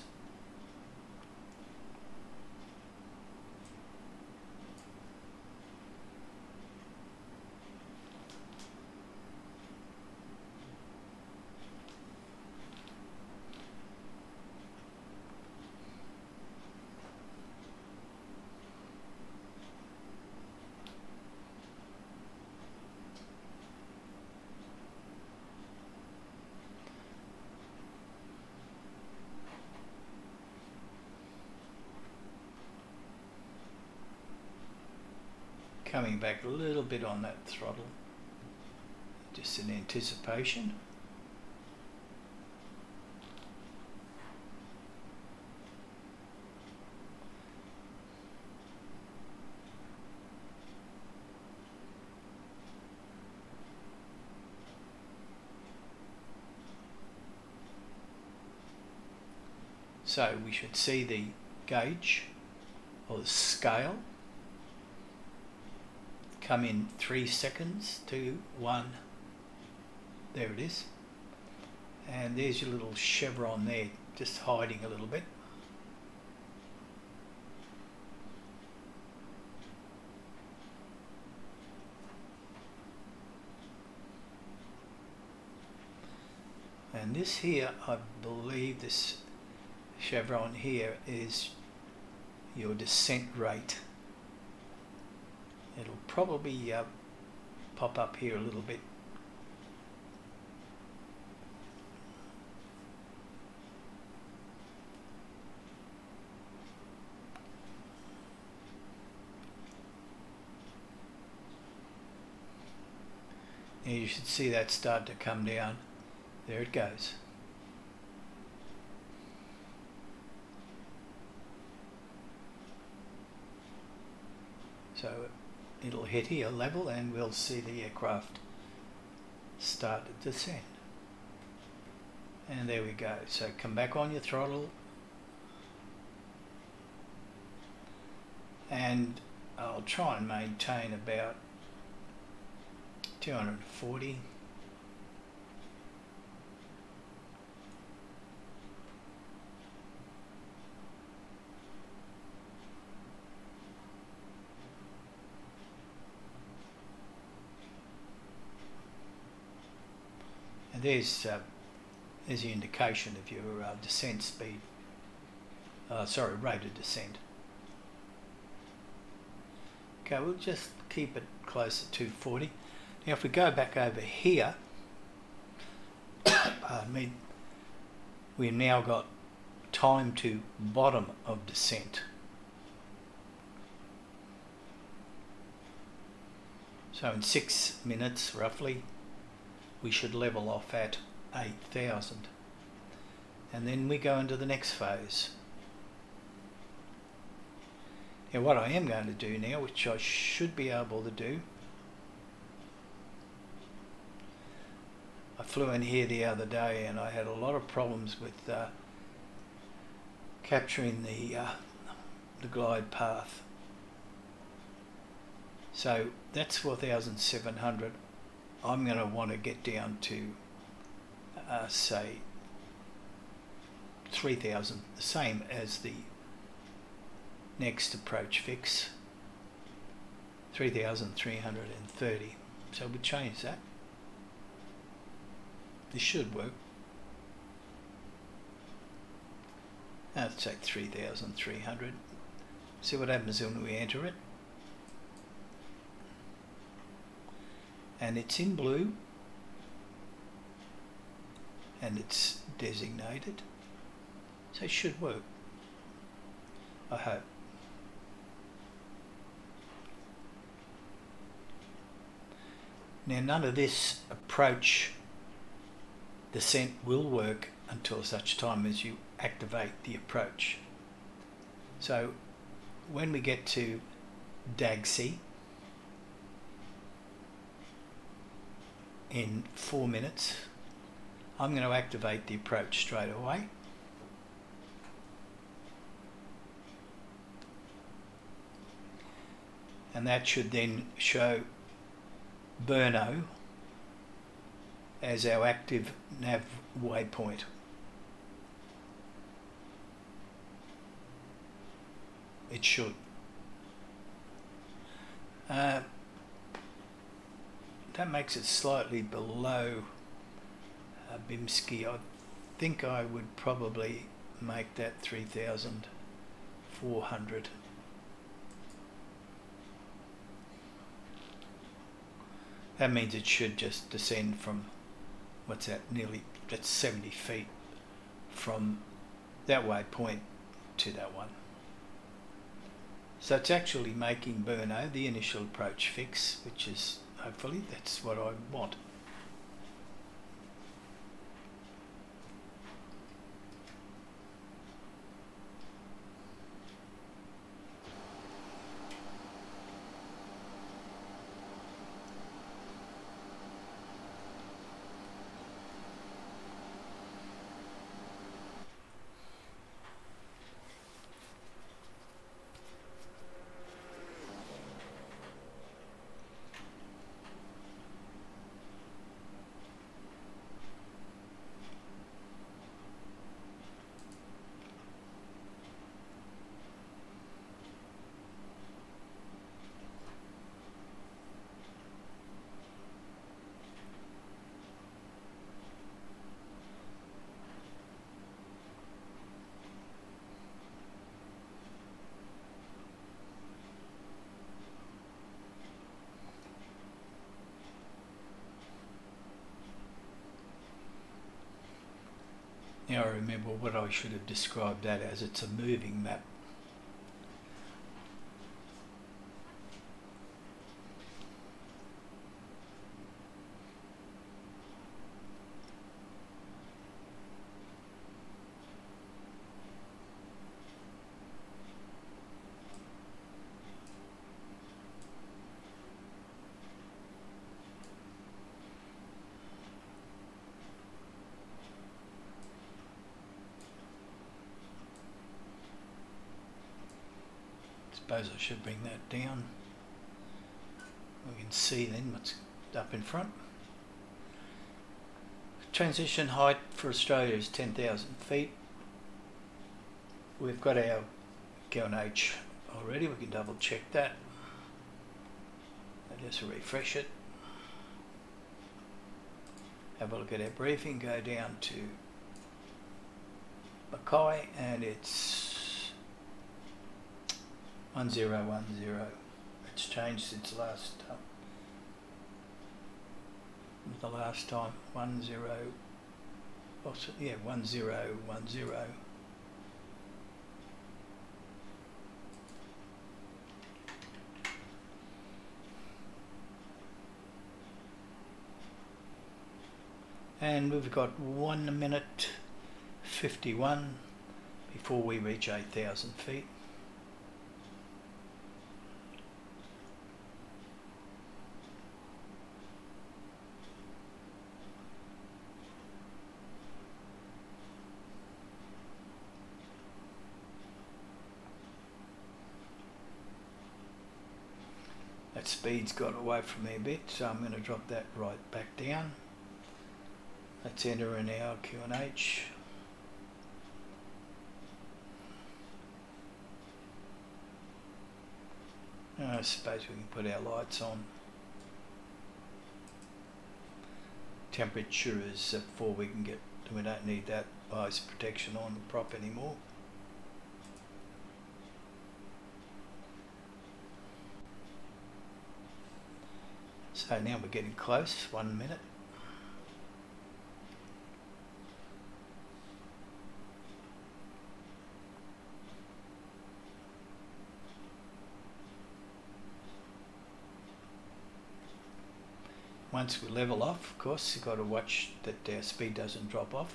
Coming back a little bit on that throttle, just in anticipation. So we should see the gauge or the scale come in 3 seconds, 2, 1, there it is, and there's your little chevron there, just hiding a little bit. And this here, I believe this chevron here is your descent rate. It'll probably pop up here a little bit. And you should see that start to come down. There it goes. So it'll hit here level and we'll see the aircraft start to descend. And there we go. So come back on your throttle and I'll try and maintain about 240. there's the indication of your descent speed. Rate of descent. Okay, we'll just keep it close to 240. Now if we go back over here, we've now got time to bottom of descent. So in 6 minutes roughly, we should level off at 8,000. And then we go into the next phase. Now what I am going to do now, which I should be able to do, I flew in here the other day and I had a lot of problems with capturing the glide path. So that's 4,700. I'm going to want to get down to say 3,000, the same as the next approach fix, 3,330. So we'll change that. This should work. Let's take 3,300. See what happens when we enter it. And it's in blue. And it's designated. So it should work. I hope. Now none of this approach descent will work until such time as you activate the approach. So when we get to Dagsi in 4 minutes, I'm going to activate the approach straight away. And that should then show Brno as our active nav waypoint. It should. That makes it slightly below Bimsky. I think I would probably make that 3,400. That means it should just descend from, what's that, that's 70 feet from that waypoint to that one. So it's actually making Brno the initial approach fix, which is, hopefully, that's what I want. Now I remember what I should have described that as. It's a moving map. Suppose I should bring that down. We can see then what's up in front. Transition height for Australia is 10,000 feet. We've got our GeoNH already. We can double check that. I'll just refresh it. have a look at our briefing, go down to Mackay, and it's 1010. It's changed since the last time. 1010. And we've got 1 minute 51 before we reach 8,000 feet. That speed's got away from me a bit, so I'm going to drop that right back down. Let's enter in our QNH. I suppose we can put our lights on. Temperature is at 4. We don't need that ice protection on the prop anymore. So now we're getting close, 1 minute. Once we level off, of course, you've got to watch that our speed doesn't drop off.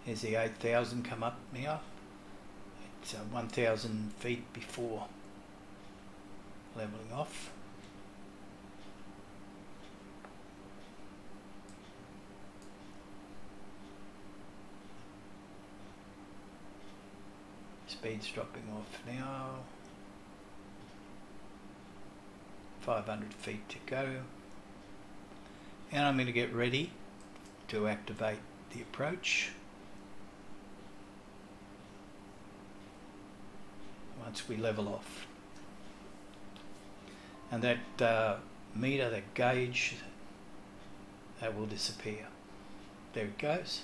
There's the 8,000 come up now. It's 1,000 feet before leveling off. Speed's dropping off now. 500 feet to go. And I'm going to get ready to activate the approach. Once we level off. And that meter, that gauge, that will disappear. There it goes.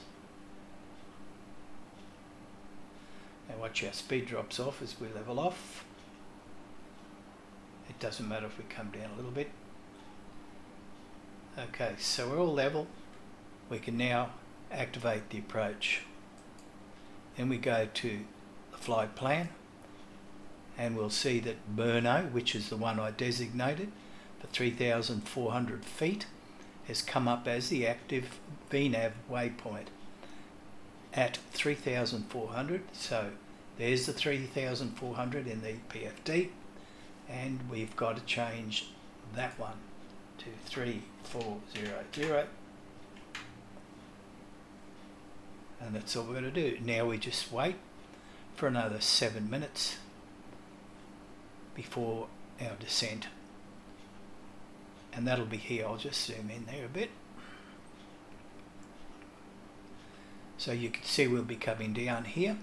Now watch our speed drops off as we level off. It doesn't matter if we come down a little bit. Okay, so we're all level. We can now activate the approach. Then we go to the flight plan, and we'll see that Burno, which is the one I designated for 3,400 feet, has come up as the active VNAV waypoint at 3,400. So there's the 3,400 in the PFD, and we've got to change that one to 3,400. And that's all we're going to do. Now we just wait for another 7 minutes before our descent. And that'll be here. I'll just zoom in there a bit. So you can see we'll be coming down here.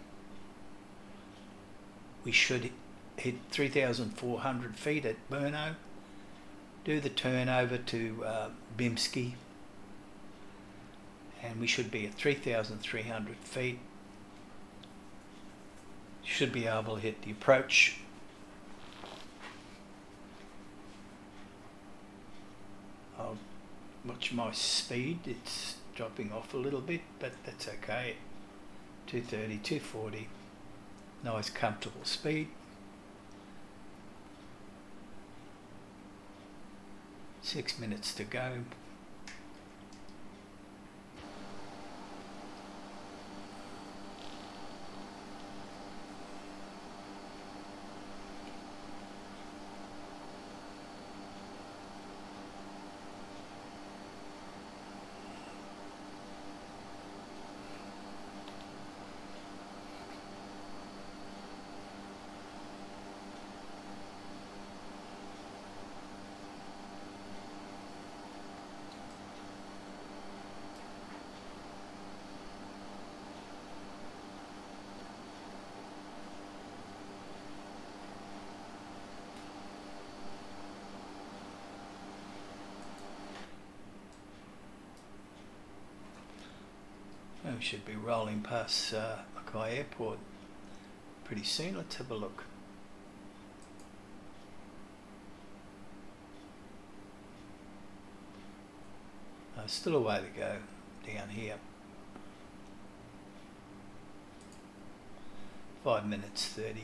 We should hit 3,400 feet at Burno. Do the turn over to Bimski. And we should be at 3,300 feet. Should be able to hit the approach. I'll watch my speed. It's dropping off a little bit, but that's okay. 230, 240. Nice comfortable speed. 6 minutes to go. Well, we should be rolling past Mackay Airport pretty soon. Let's have a look. Still a way to go down here. 5 minutes 30.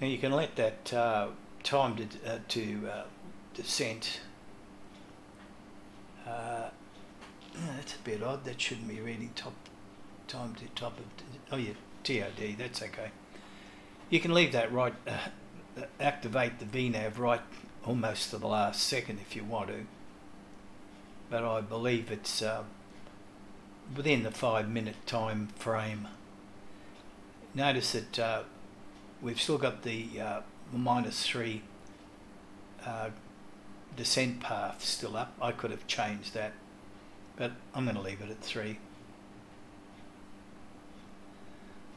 Now you can let that time to descent. That's a bit odd. That shouldn't be reading time to top of. Oh yeah, TOD. That's okay. You can leave that right. Activate the VNAV right almost to the last second if you want to. But I believe it's within the 5 minute time frame. Notice that we've still got the -3 descent path still up. I could have changed that, but I'm going to leave it at 3.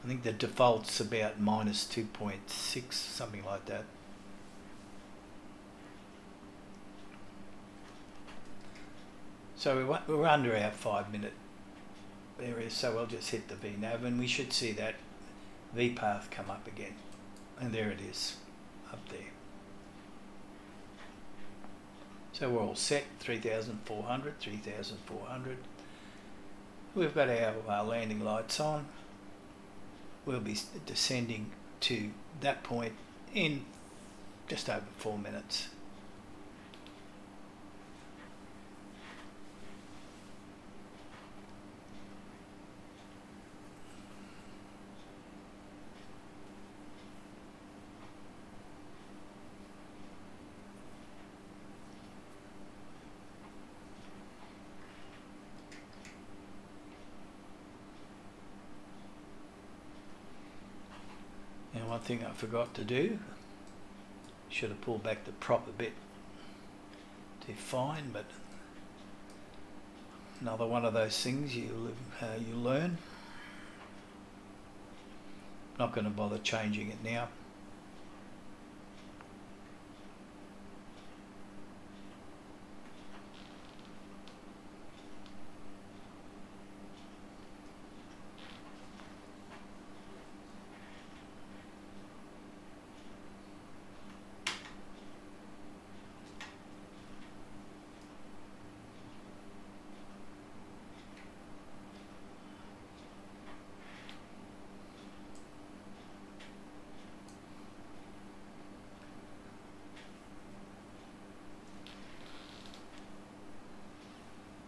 I think the default's about -2.6, something like that. So we're under our 5 minute area, so we'll just hit the VNAV and we should see that V path come up again. And there it is, up there. So we're all set, 3,400, 3,400. We've got our landing lights on. We'll be descending to that point in just over 4 minutes. One thing I forgot to do, should have pulled back the prop a bit to fine, but another one of those things you learn. Not going to bother changing it now.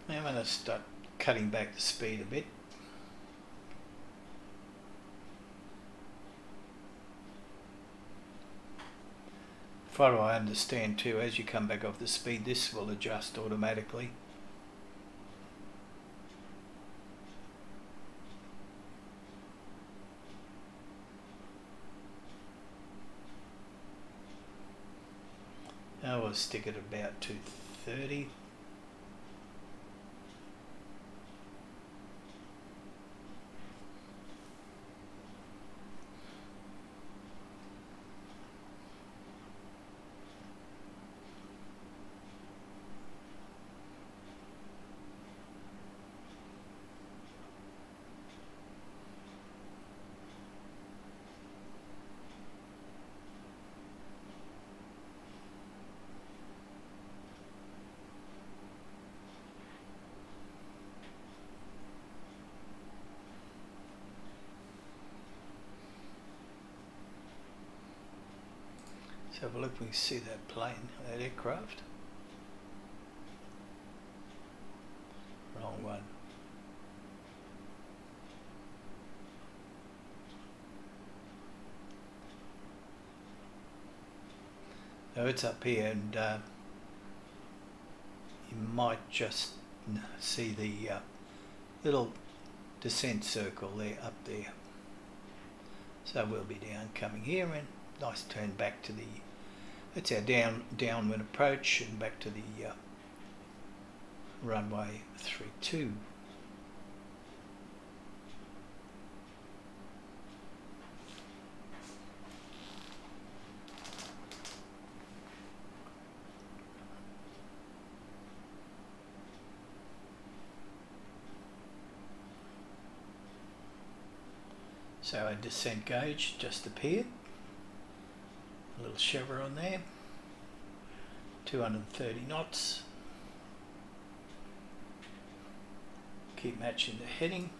I'm going to start cutting back the speed a bit. From what I understand too, as you come back off the speed, this will adjust automatically. I will stick it about 230. Let's have a look, we can see that plane, that aircraft. Wrong one. So it's up here, and you might just see the little descent circle there, up there. So we'll be down coming here, and nice turn back to the, it's our downwind approach, and back to the runway 32. So our descent gauge just appeared, a little chevron there, 230 knots. Keep matching the heading.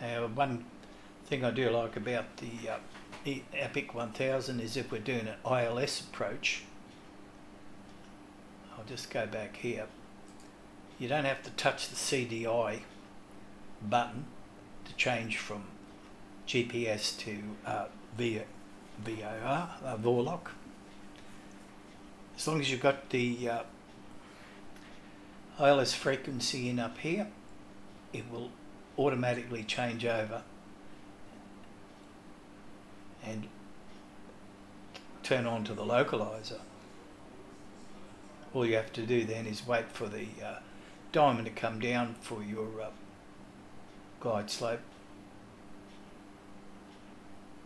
Now, one thing I do like about the Epic 1000 is if we're doing an ILS approach, I'll just go back here. You don't have to touch the CDI button to change from GPS to VOR, as long as you've got the ILS frequency in up here, it will automatically change over and turn on to the localizer. All you have to do then is wait for the diamond to come down for your glide slope,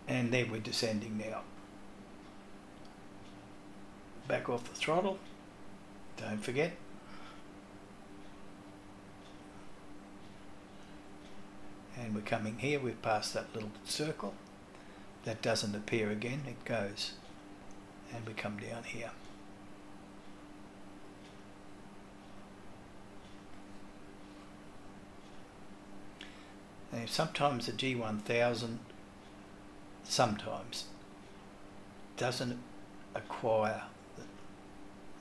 and then we're descending now. Back off the throttle, don't forget. And we're coming here, we've passed that little circle. That doesn't appear again, it goes. And we come down here. And sometimes the G1000, sometimes, doesn't acquire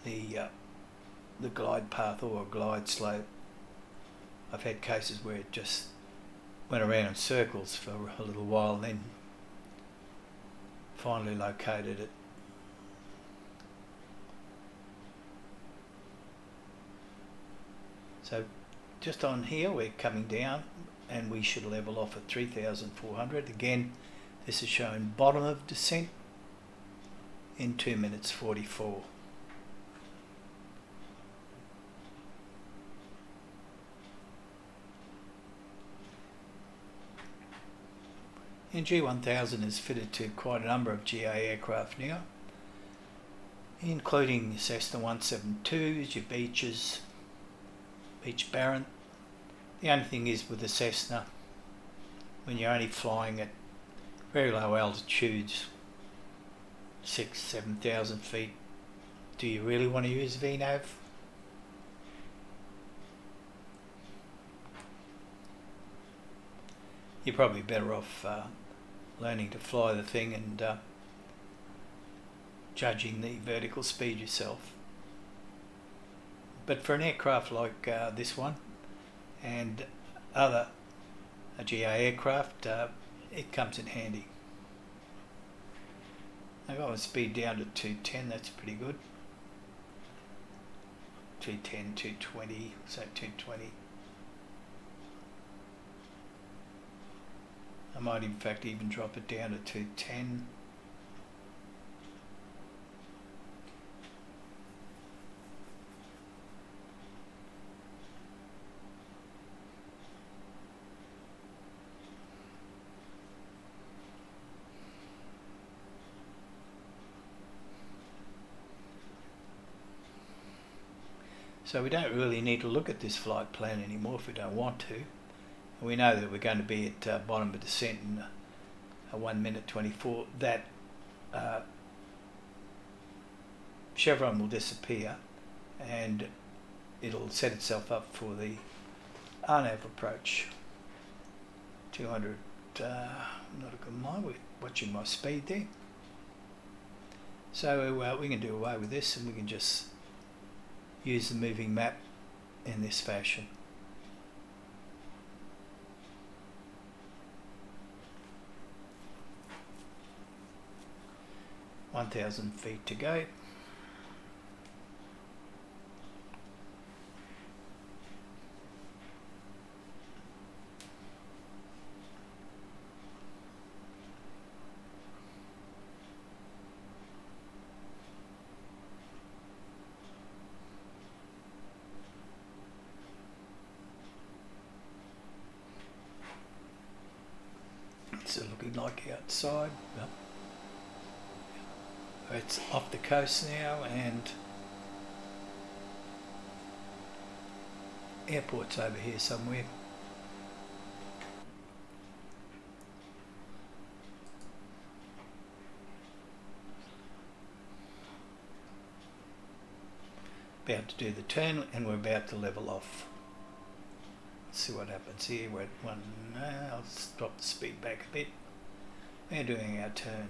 the glide path or glide slope. I've had cases where it just went around in circles for a little while and then finally located it. So just on here we're coming down and we should level off at 3,400. Again, this is showing bottom of descent in 2 minutes 44. And G1000 is fitted to quite a number of GA aircraft now, including Cessna 172s, your Beeches, Beech Baron. The only thing is with the Cessna, when you're only flying at very low altitudes, 6,000–7,000 feet, do you really want to use VNAV? You're probably better off learning to fly the thing and judging the vertical speed yourself. But for an aircraft like this one and other GA aircraft, it comes in handy. I got my speed down to 210, that's pretty good. 210, 220, so 220. I might in fact even drop it down to 210. So we don't really need to look at this flight plan anymore if we don't want to. We know that we're going to be at bottom of descent in 1 minute 24. That chevron will disappear and it'll set itself up for the RNAV approach. 200, not a good mind, we're watching my speed there. So we can do away with this and we can just use the moving map in this fashion. 1,000 feet to go. It's looking like outside. It's off the coast now and airport's over here somewhere. About to do the turn and we're about to level off. Let's see what happens here. We're at one. I'll drop the speed back a bit. We're doing our turn.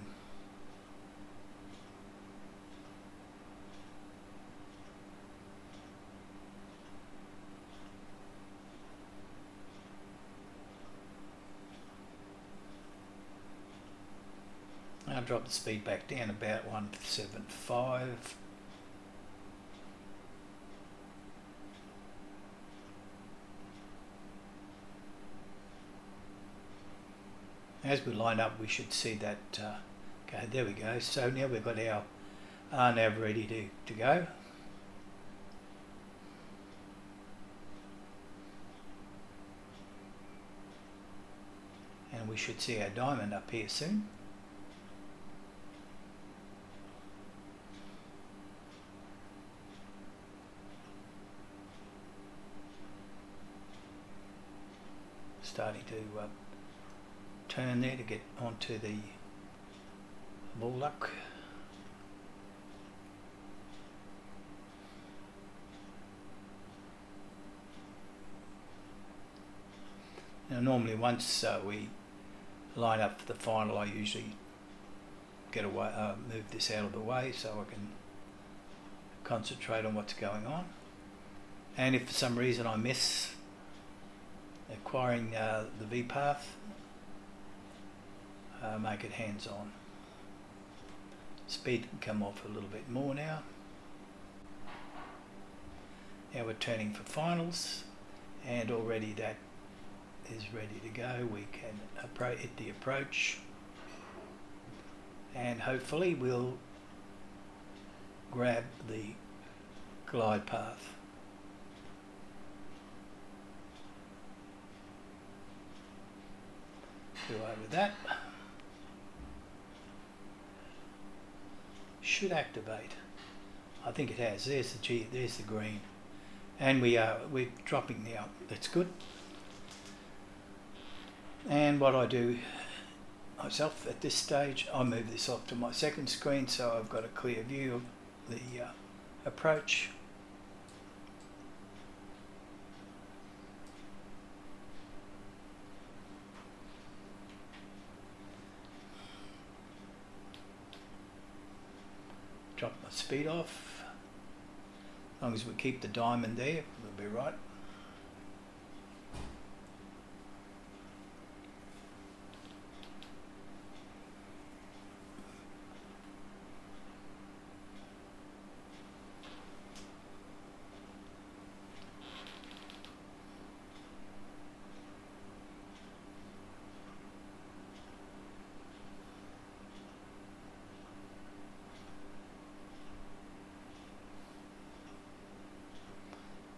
I'll drop the speed back down about 175. As we line up, we should see that, okay, there we go. So now we've got our RNAV ready to go. And we should see our diamond up here soon. Starting to turn there to get onto the bulwark. Now normally once we line up for the final, I usually get away, move this out of the way so I can concentrate on what's going on. And if for some reason I miss acquiring the V path, make it hands-on. Speed can come off a little bit more now. Now we're turning for finals, and already that is ready to go. We can hit the approach, and hopefully we'll grab the glide path. Go over that. Should activate. I think it has. There's the G. There's the green, and we're dropping now. That's good. And what I do myself at this stage, I move this off to my second screen so I've got a clear view of the approach. Drop my speed off. As long as we keep the diamond there, we'll be right.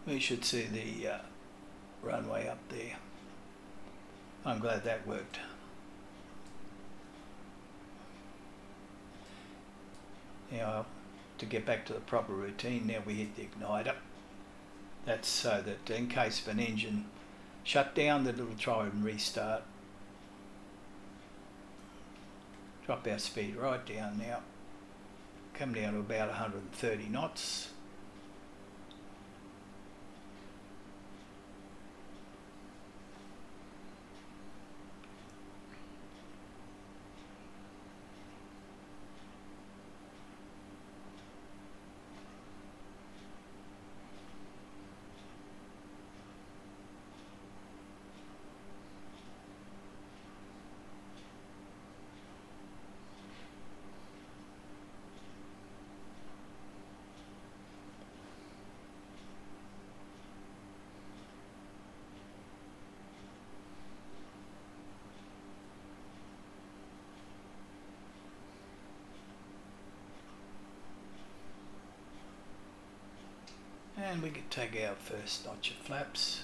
We should see the runway up there. I'm glad that worked. Now, to get back to the proper routine, now we hit the igniter. That's so that in case of an engine shutdown, that it'll try and restart. Drop our speed right down now. Come down to about 130 knots. And we could take our first notch of flaps.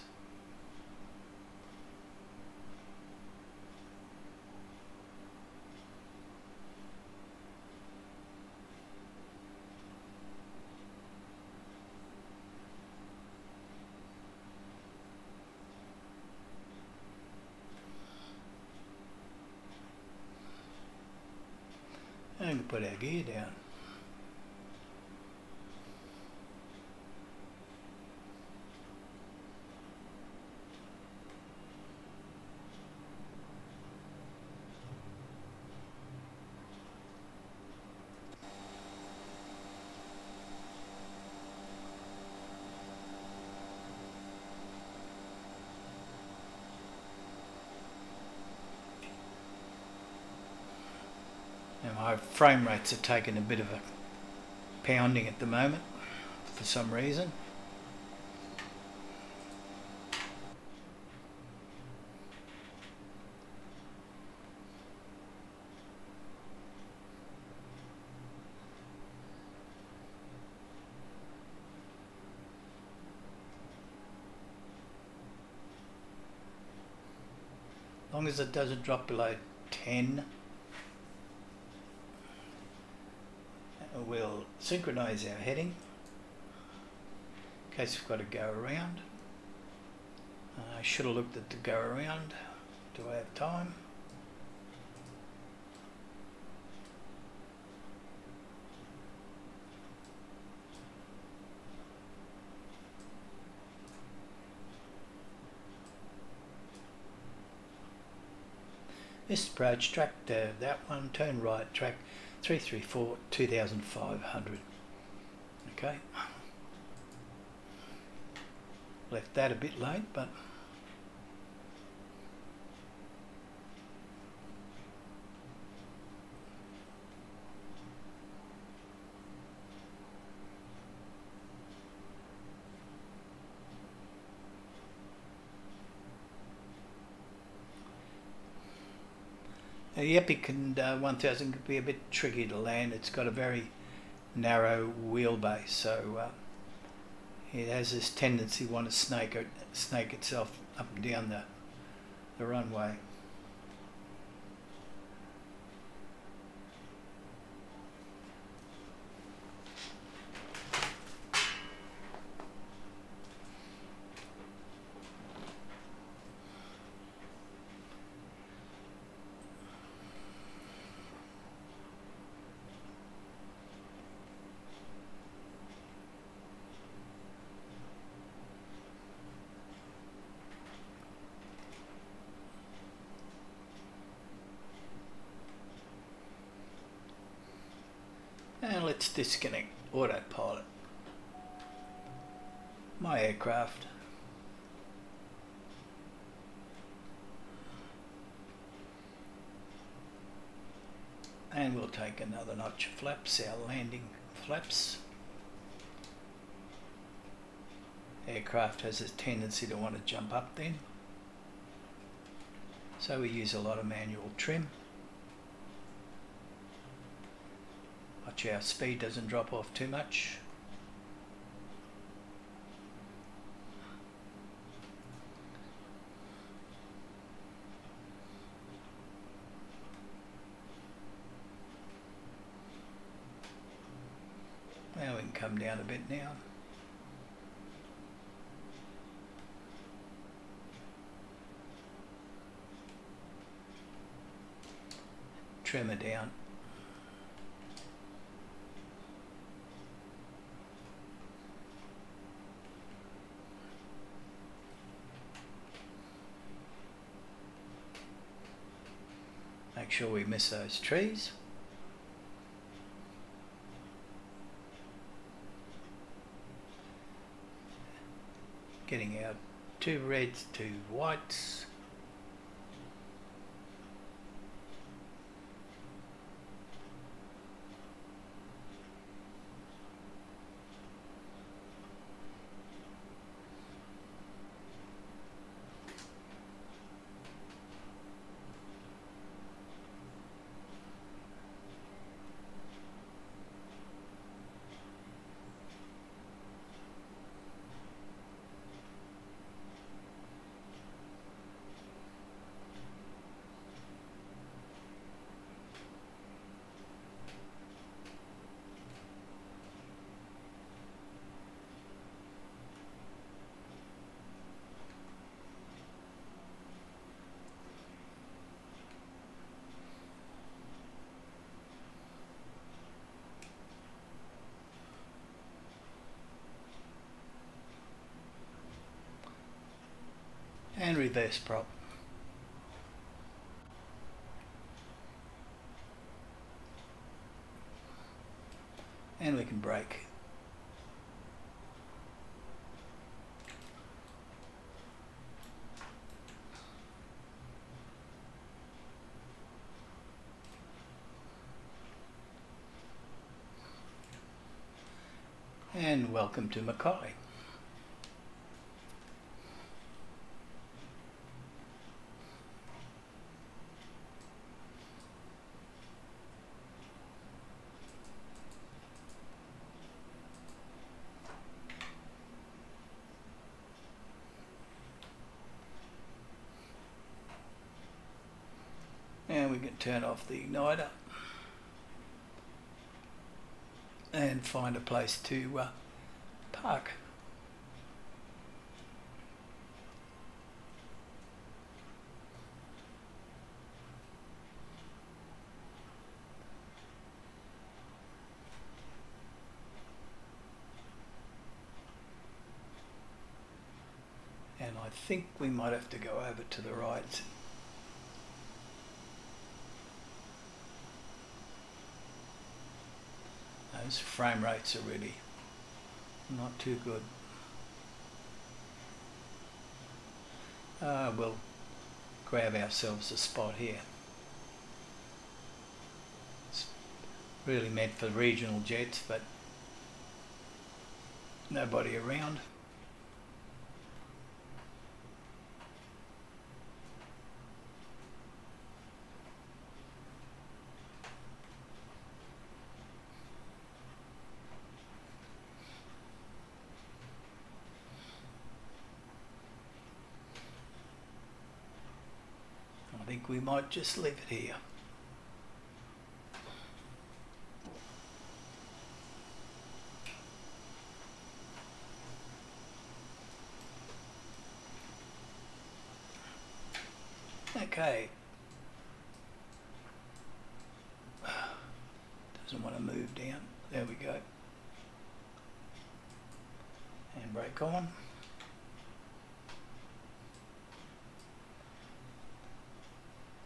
put our gear down. Now my frame rates are taking a bit of a pounding at the moment for some reason. As long as it doesn't drop below 10, we'll synchronise our heading in case we've got to go around. I should have looked at the go around. Do I have time? This approach, track that one, turn right, track 334, 2500. Okay. Left that a bit late, but the Epic and 1000 could be a bit tricky to land. It's got a very narrow wheelbase, so it has this tendency to want to snake itself up and down the runway. And let's disconnect autopilot. My aircraft. And we'll take another notch of flaps, our landing flaps. Aircraft has a tendency to want to jump up then, so we use a lot of manual trim. Watch our speed doesn't drop off too much. Now we can come down a bit now. Trim it down. Make sure we miss those trees. Getting our 2 reds, 2 whites. and reverse prop. And we can brake. And welcome to Mackay. And we can turn off the igniter and find a place to park. And I think we might have to go over to the right. Those frame rates are really not too good. We'll grab ourselves a spot here. It's really meant for regional jets, but nobody around. I think we might just leave it here. Okay. Doesn't want to move down. There we go. And brake on.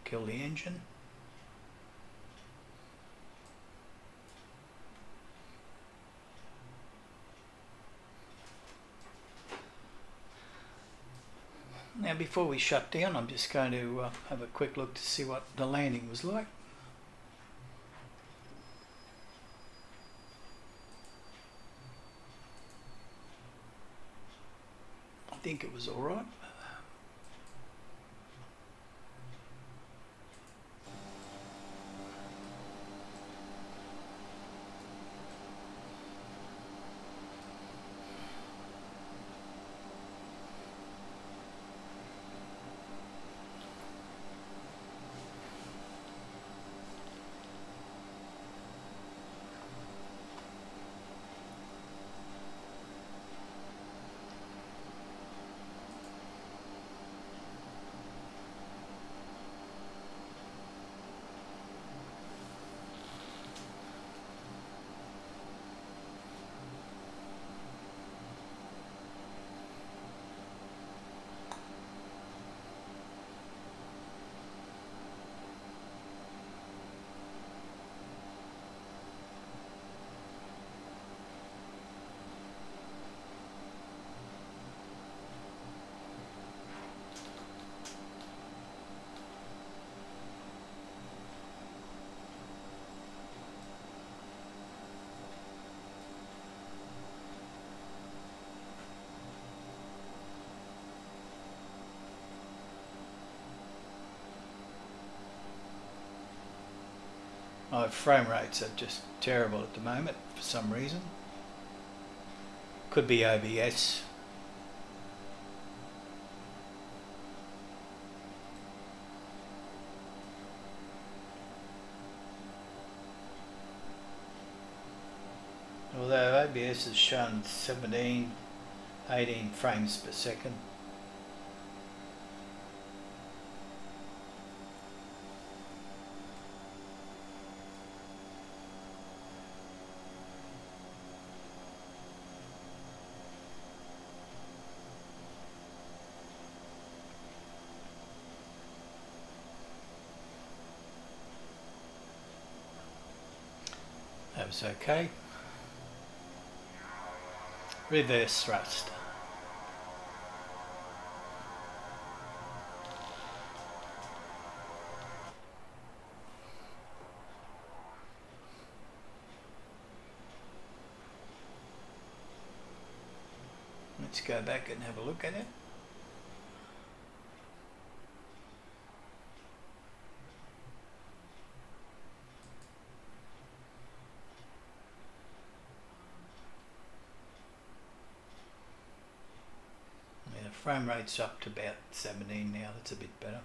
Kill the engine. Now before we shut down, I'm just going to have a quick look to see what the landing was like. I think it was all right. My frame rates are just terrible at the moment for some reason. Could be OBS. Although OBS has shown 17, 18 frames per second. That was okay. Reverse thrust. Let's go back and have a look at it. Yeah, frame rate's up to about 17 now. That's a bit better.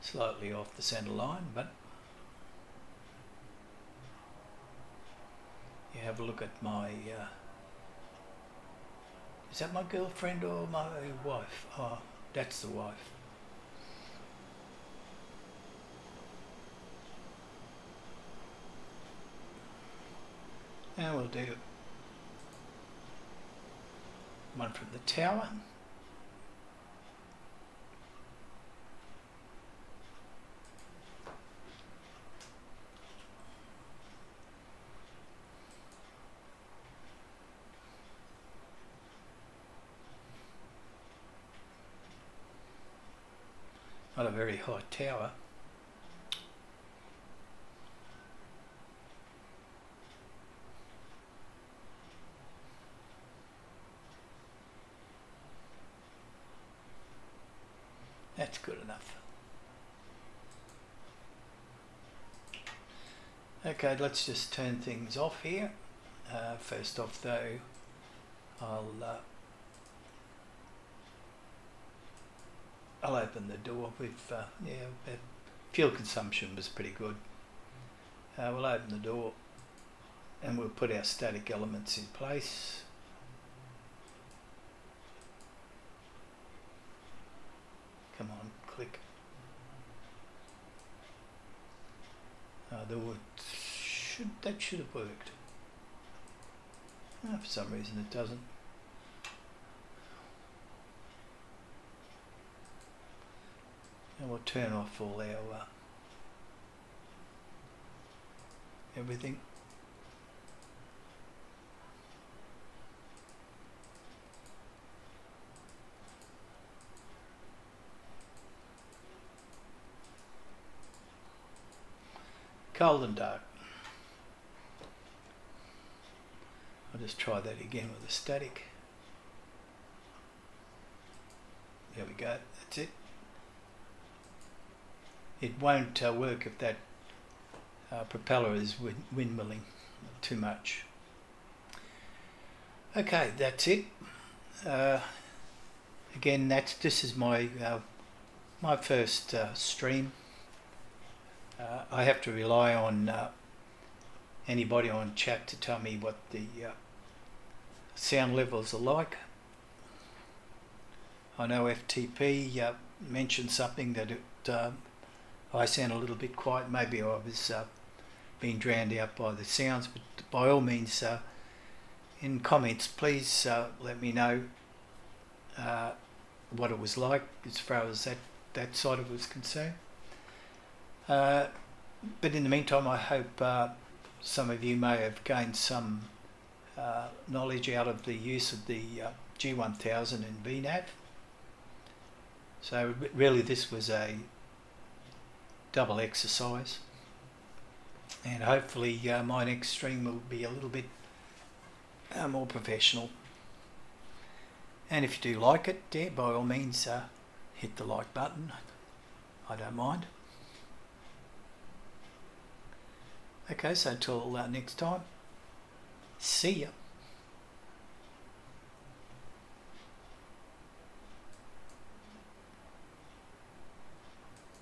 Slightly off the centre line, but you have a look at my is that my girlfriend or my wife? Oh, that's the wife. And we'll do one from the tower. Not a very high tower. That's good enough. Okay, let's just turn things off here. First off though, I'll open the door with, fuel consumption was pretty good. We'll open the door and we'll put our static elements in place. Come on, click. That should have worked. For some reason it doesn't. And we'll turn off all our everything. Cold and dark. I'll just try that again with the static. There we go, that's it. It won't work if that propeller is windmilling too much. Okay, that's it. Again, this is my my first stream. I have to rely on anybody on chat to tell me what the sound levels are like. I know FTP mentioned something that I sound a little bit quiet. Maybe I was being drowned out by the sounds, but by all means, in comments, please let me know what it was like as far as that side of it was concerned. But in the meantime, I hope some of you may have gained some knowledge out of the use of the G1000 and VNAV. So really this was a double exercise, and hopefully my next stream will be a little bit more professional. And if you do like it, yeah, by all means hit the like button. I don't mind. Okay, so until next time, see ya.